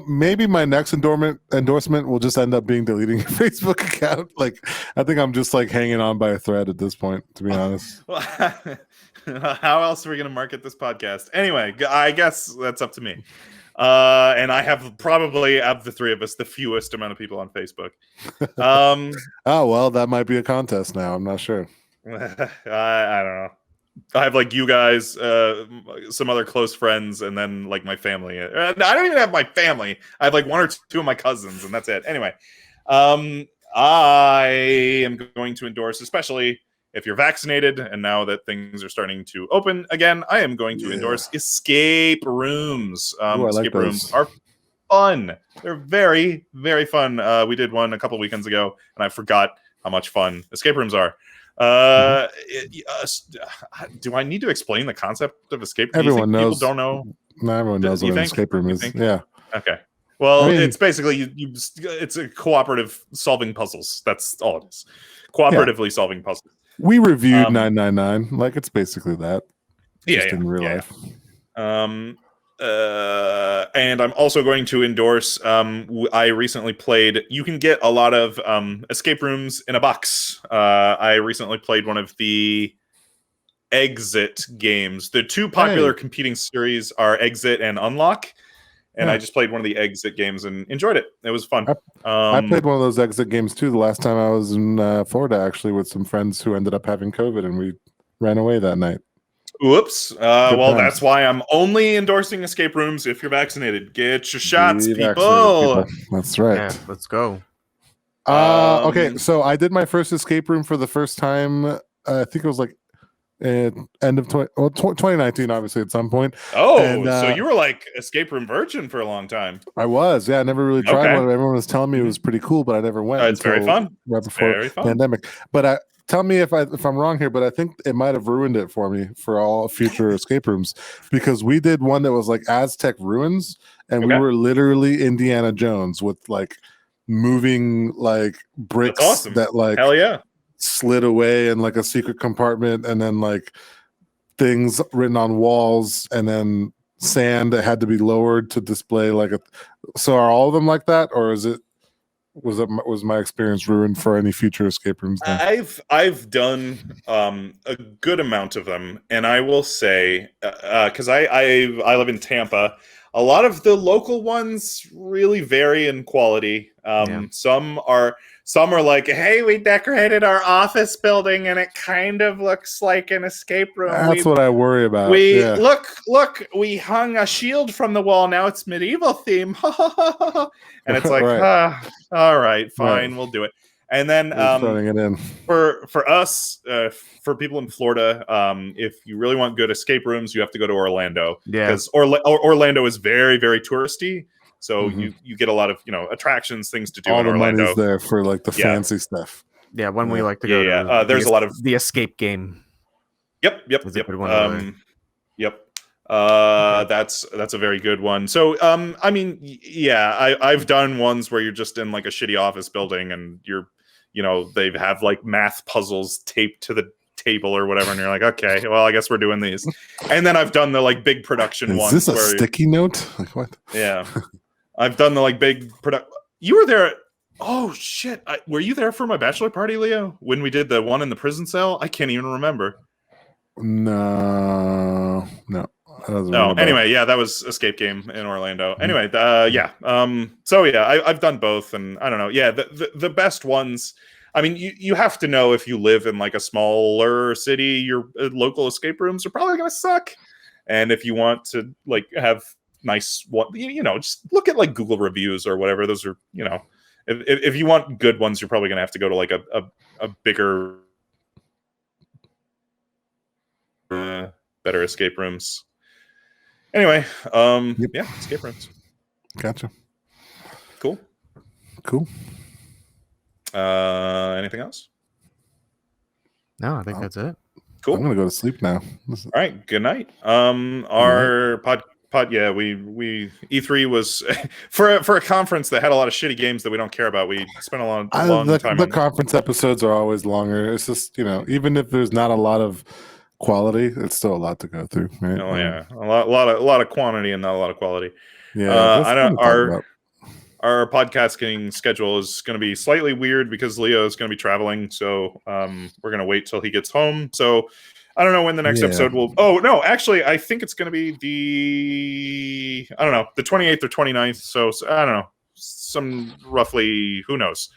A: Maybe my next endorsement will just end up being deleting your Facebook account. Like, I think I'm just like hanging on by a thread at this point, to be honest.
B: How else are we going to market this podcast? Anyway, I guess that's up to me. And I have probably, of the three of us, the fewest amount of people on Facebook.
A: Oh, well, that might be a contest now. I'm not sure.
B: I don't know. I have like you guys, some other close friends, and then like my family. I don't even have my family. I have like one or two of my cousins, and that's it. Anyway, I am going to endorse, especially if you're vaccinated, and now that things are starting to open again, I am going to endorse escape rooms. Escape rooms are fun. They're very, very fun. We did one a couple weekends ago, and I forgot how much fun escape rooms are. Do I need to explain the concept of escape?
A: Everyone knows.
B: People don't know.
A: No, everyone knows what an escape room is. Yeah.
B: Okay. Well, it's basically it's a cooperative solving puzzles. That's all it is. Cooperatively solving puzzles.
A: We reviewed 999. Like, it's basically that.
B: Yeah,
A: just in real life.
B: And I'm also going to endorse. I recently played. You can get a lot of escape rooms in a box. I recently played one of the Exit games. The two popular competing series are Exit and Unlock. And I just played one of the Exit games and enjoyed it. It was fun.
A: I played one of those Exit games too the last time I was in Florida, actually, with some friends who ended up having COVID, and we ran away that night.
B: Whoops. Well,
A: times.
B: that's why I'm only endorsing escape rooms if you're vaccinated. Get your shots,
A: Be
B: people.
A: vaccinated, people. That's right.
C: Yeah, let's go.
A: Okay, so I did my first escape room for the first time. I think it was like end of 2019, obviously, at some point.
B: Oh,
A: And,
B: so you were like escape room virgin for a long time.
A: I was, yeah. I never really tried
B: Okay.
A: one. Everyone was telling me it was pretty cool, but I never went.
B: It's very fun.
A: Right
B: It's
A: before
B: very fun.
A: pandemic. But tell me if I'm wrong here, but I think it might have ruined it for me for all future escape rooms, because we did one that was like Aztec ruins, and we
B: Okay.
A: were literally Indiana Jones with like moving like bricks
B: That's awesome.
A: that like
B: Hell yeah.
A: slid away in like a secret compartment, and then like things written on walls, and then sand that had to be lowered to display like a. So are all of them like that, or was my experience ruined for any future escape rooms there?
B: I've done a good amount of them, and I will say, because I live in Tampa, a lot of the local ones really vary in quality. Some are like, hey, we decorated our office building and it kind of looks like an escape room.
A: That's what I worry about.
B: Look, we hung a shield from the wall. Now it's medieval theme. And it's like, all right, fine, we'll do it. And then
A: throwing it in.
B: For us, for people in Florida, if you really want good escape rooms, you have to go to Orlando.
C: Yeah,
B: because Orlando is very, very touristy. So you get a lot of attractions, things to do
A: all
B: in
A: the
B: Orlando.
A: Money's there for like the fancy stuff.
C: Yeah, one we like to go to.
B: There's a lot of
C: the escape game.
B: Yep.
C: Is a good one
B: Yep. That's a very good one. So I mean, yeah, I've done ones where you're just in like a shitty office building and they have like math puzzles taped to the table or whatever, and you're like, okay, well, I guess we're doing these. And then I've done the like big production ones.
A: Is this a sticky note? Like what?
B: Yeah. I've done the like big product. You were there. Oh shit! Were you there for my bachelor party, Leo? When we did the one in the prison cell? I can't even remember.
A: No.
B: Anyway, yeah, that was Escape Game in Orlando. Anyway, so yeah, I've done both, and I don't know. Yeah, the best ones. I mean, you have to know if you live in like a smaller city, your local escape rooms are probably gonna suck. And if you want to like have nice one, just look at like Google reviews or whatever. Those are if you want good ones, you're probably gonna have to go to like a bigger, better escape rooms. Anyway, yeah, escape rooms.
A: Gotcha.
B: Cool. Anything else?
C: No, I think that's it.
B: Cool.
A: I'm gonna go to sleep now.
B: All right. Good night. Our pod. Yeah, we E3 was for a conference that had a lot of shitty games that we don't care about. We spent a long time.
A: The conference episodes are always longer. It's just even if there's not a lot of quality, it's still a lot to go through, right?
B: Oh yeah, a lot of quantity and not a lot of quality.
A: Yeah,
B: I don't. Our podcasting schedule is going to be slightly weird because Leo is going to be traveling, so we're going to wait till he gets home. So I don't know when the next episode will. Oh no, actually, I think it's going to be the 28th or 29th. So I don't know, some roughly. Who knows?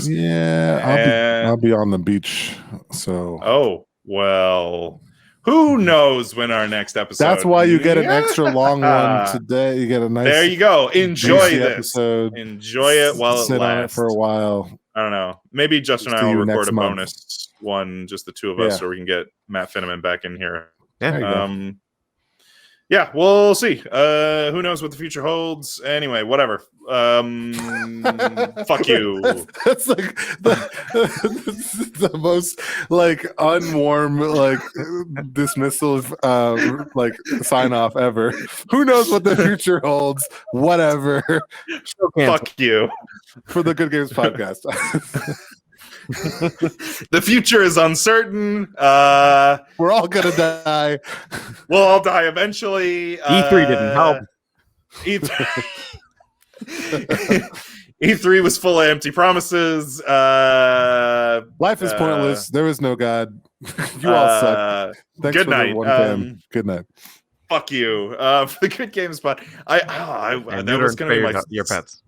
A: Yeah, I'll be on the beach. So
B: well. Who knows when our next episode?
A: That's why you get an extra long one today. You get a nice.
B: There you go. Enjoy this
A: episode.
B: Enjoy it while it lasts.
A: On it for a while.
B: I don't know. Maybe Justin and I will record a bonus one, just the two of us, so we can get Matt Finneman back in here.
C: Yeah.
B: Yeah, we'll see. Who knows what the future holds? Anyway, whatever. Fuck you.
A: That's like the most like unwarm like dismissal like sign off ever. Who knows what the future holds? Whatever.
B: Fuck you.
A: For the Good Games podcast.
B: The future is uncertain.
A: We're all gonna die.
B: We'll all die eventually.
C: E3 didn't help.
B: E3 was full of empty promises.
A: Life is pointless. There is no God. You all suck. Thanks
B: good
A: for
B: night.
A: the one time. Good night.
B: Fuck you. For the Good Game Spot. That was going to be my
C: your pets.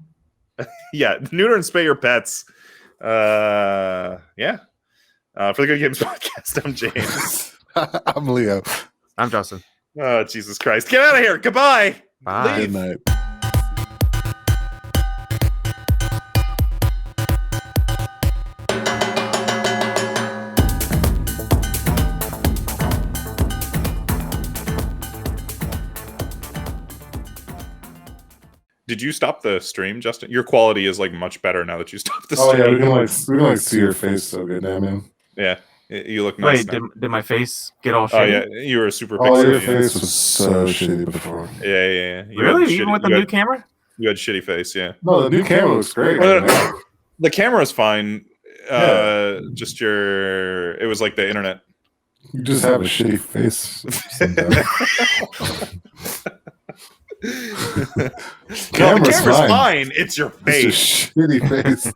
B: Yeah, neuter and spay your pets. Yeah. For the Good Games Podcast, I'm James.
A: I'm Leo.
C: I'm Justin.
B: Oh, Jesus Christ. Get out of here. Goodbye.
C: Bye.
A: Good night.
B: Did you stop the stream, Justin? Your quality is like much better now that you stopped the
A: Oh
B: stream.
A: yeah, we can see your face so good now, man.
B: Yeah, you look nice.
C: Wait, did my face get all
B: Oh
C: shitty?
B: yeah, you were super
A: Oh, your
B: pixelated.
A: face was so shitty before.
B: Yeah. You
C: Really?
B: had
C: Even with the new camera?
B: You had shitty face, yeah.
A: No, the new camera looks great.
B: Well, the camera's fine. Just it was like the internet.
A: You just have a shitty face.
B: The camera's fine. It's your face.
A: It's a shitty face.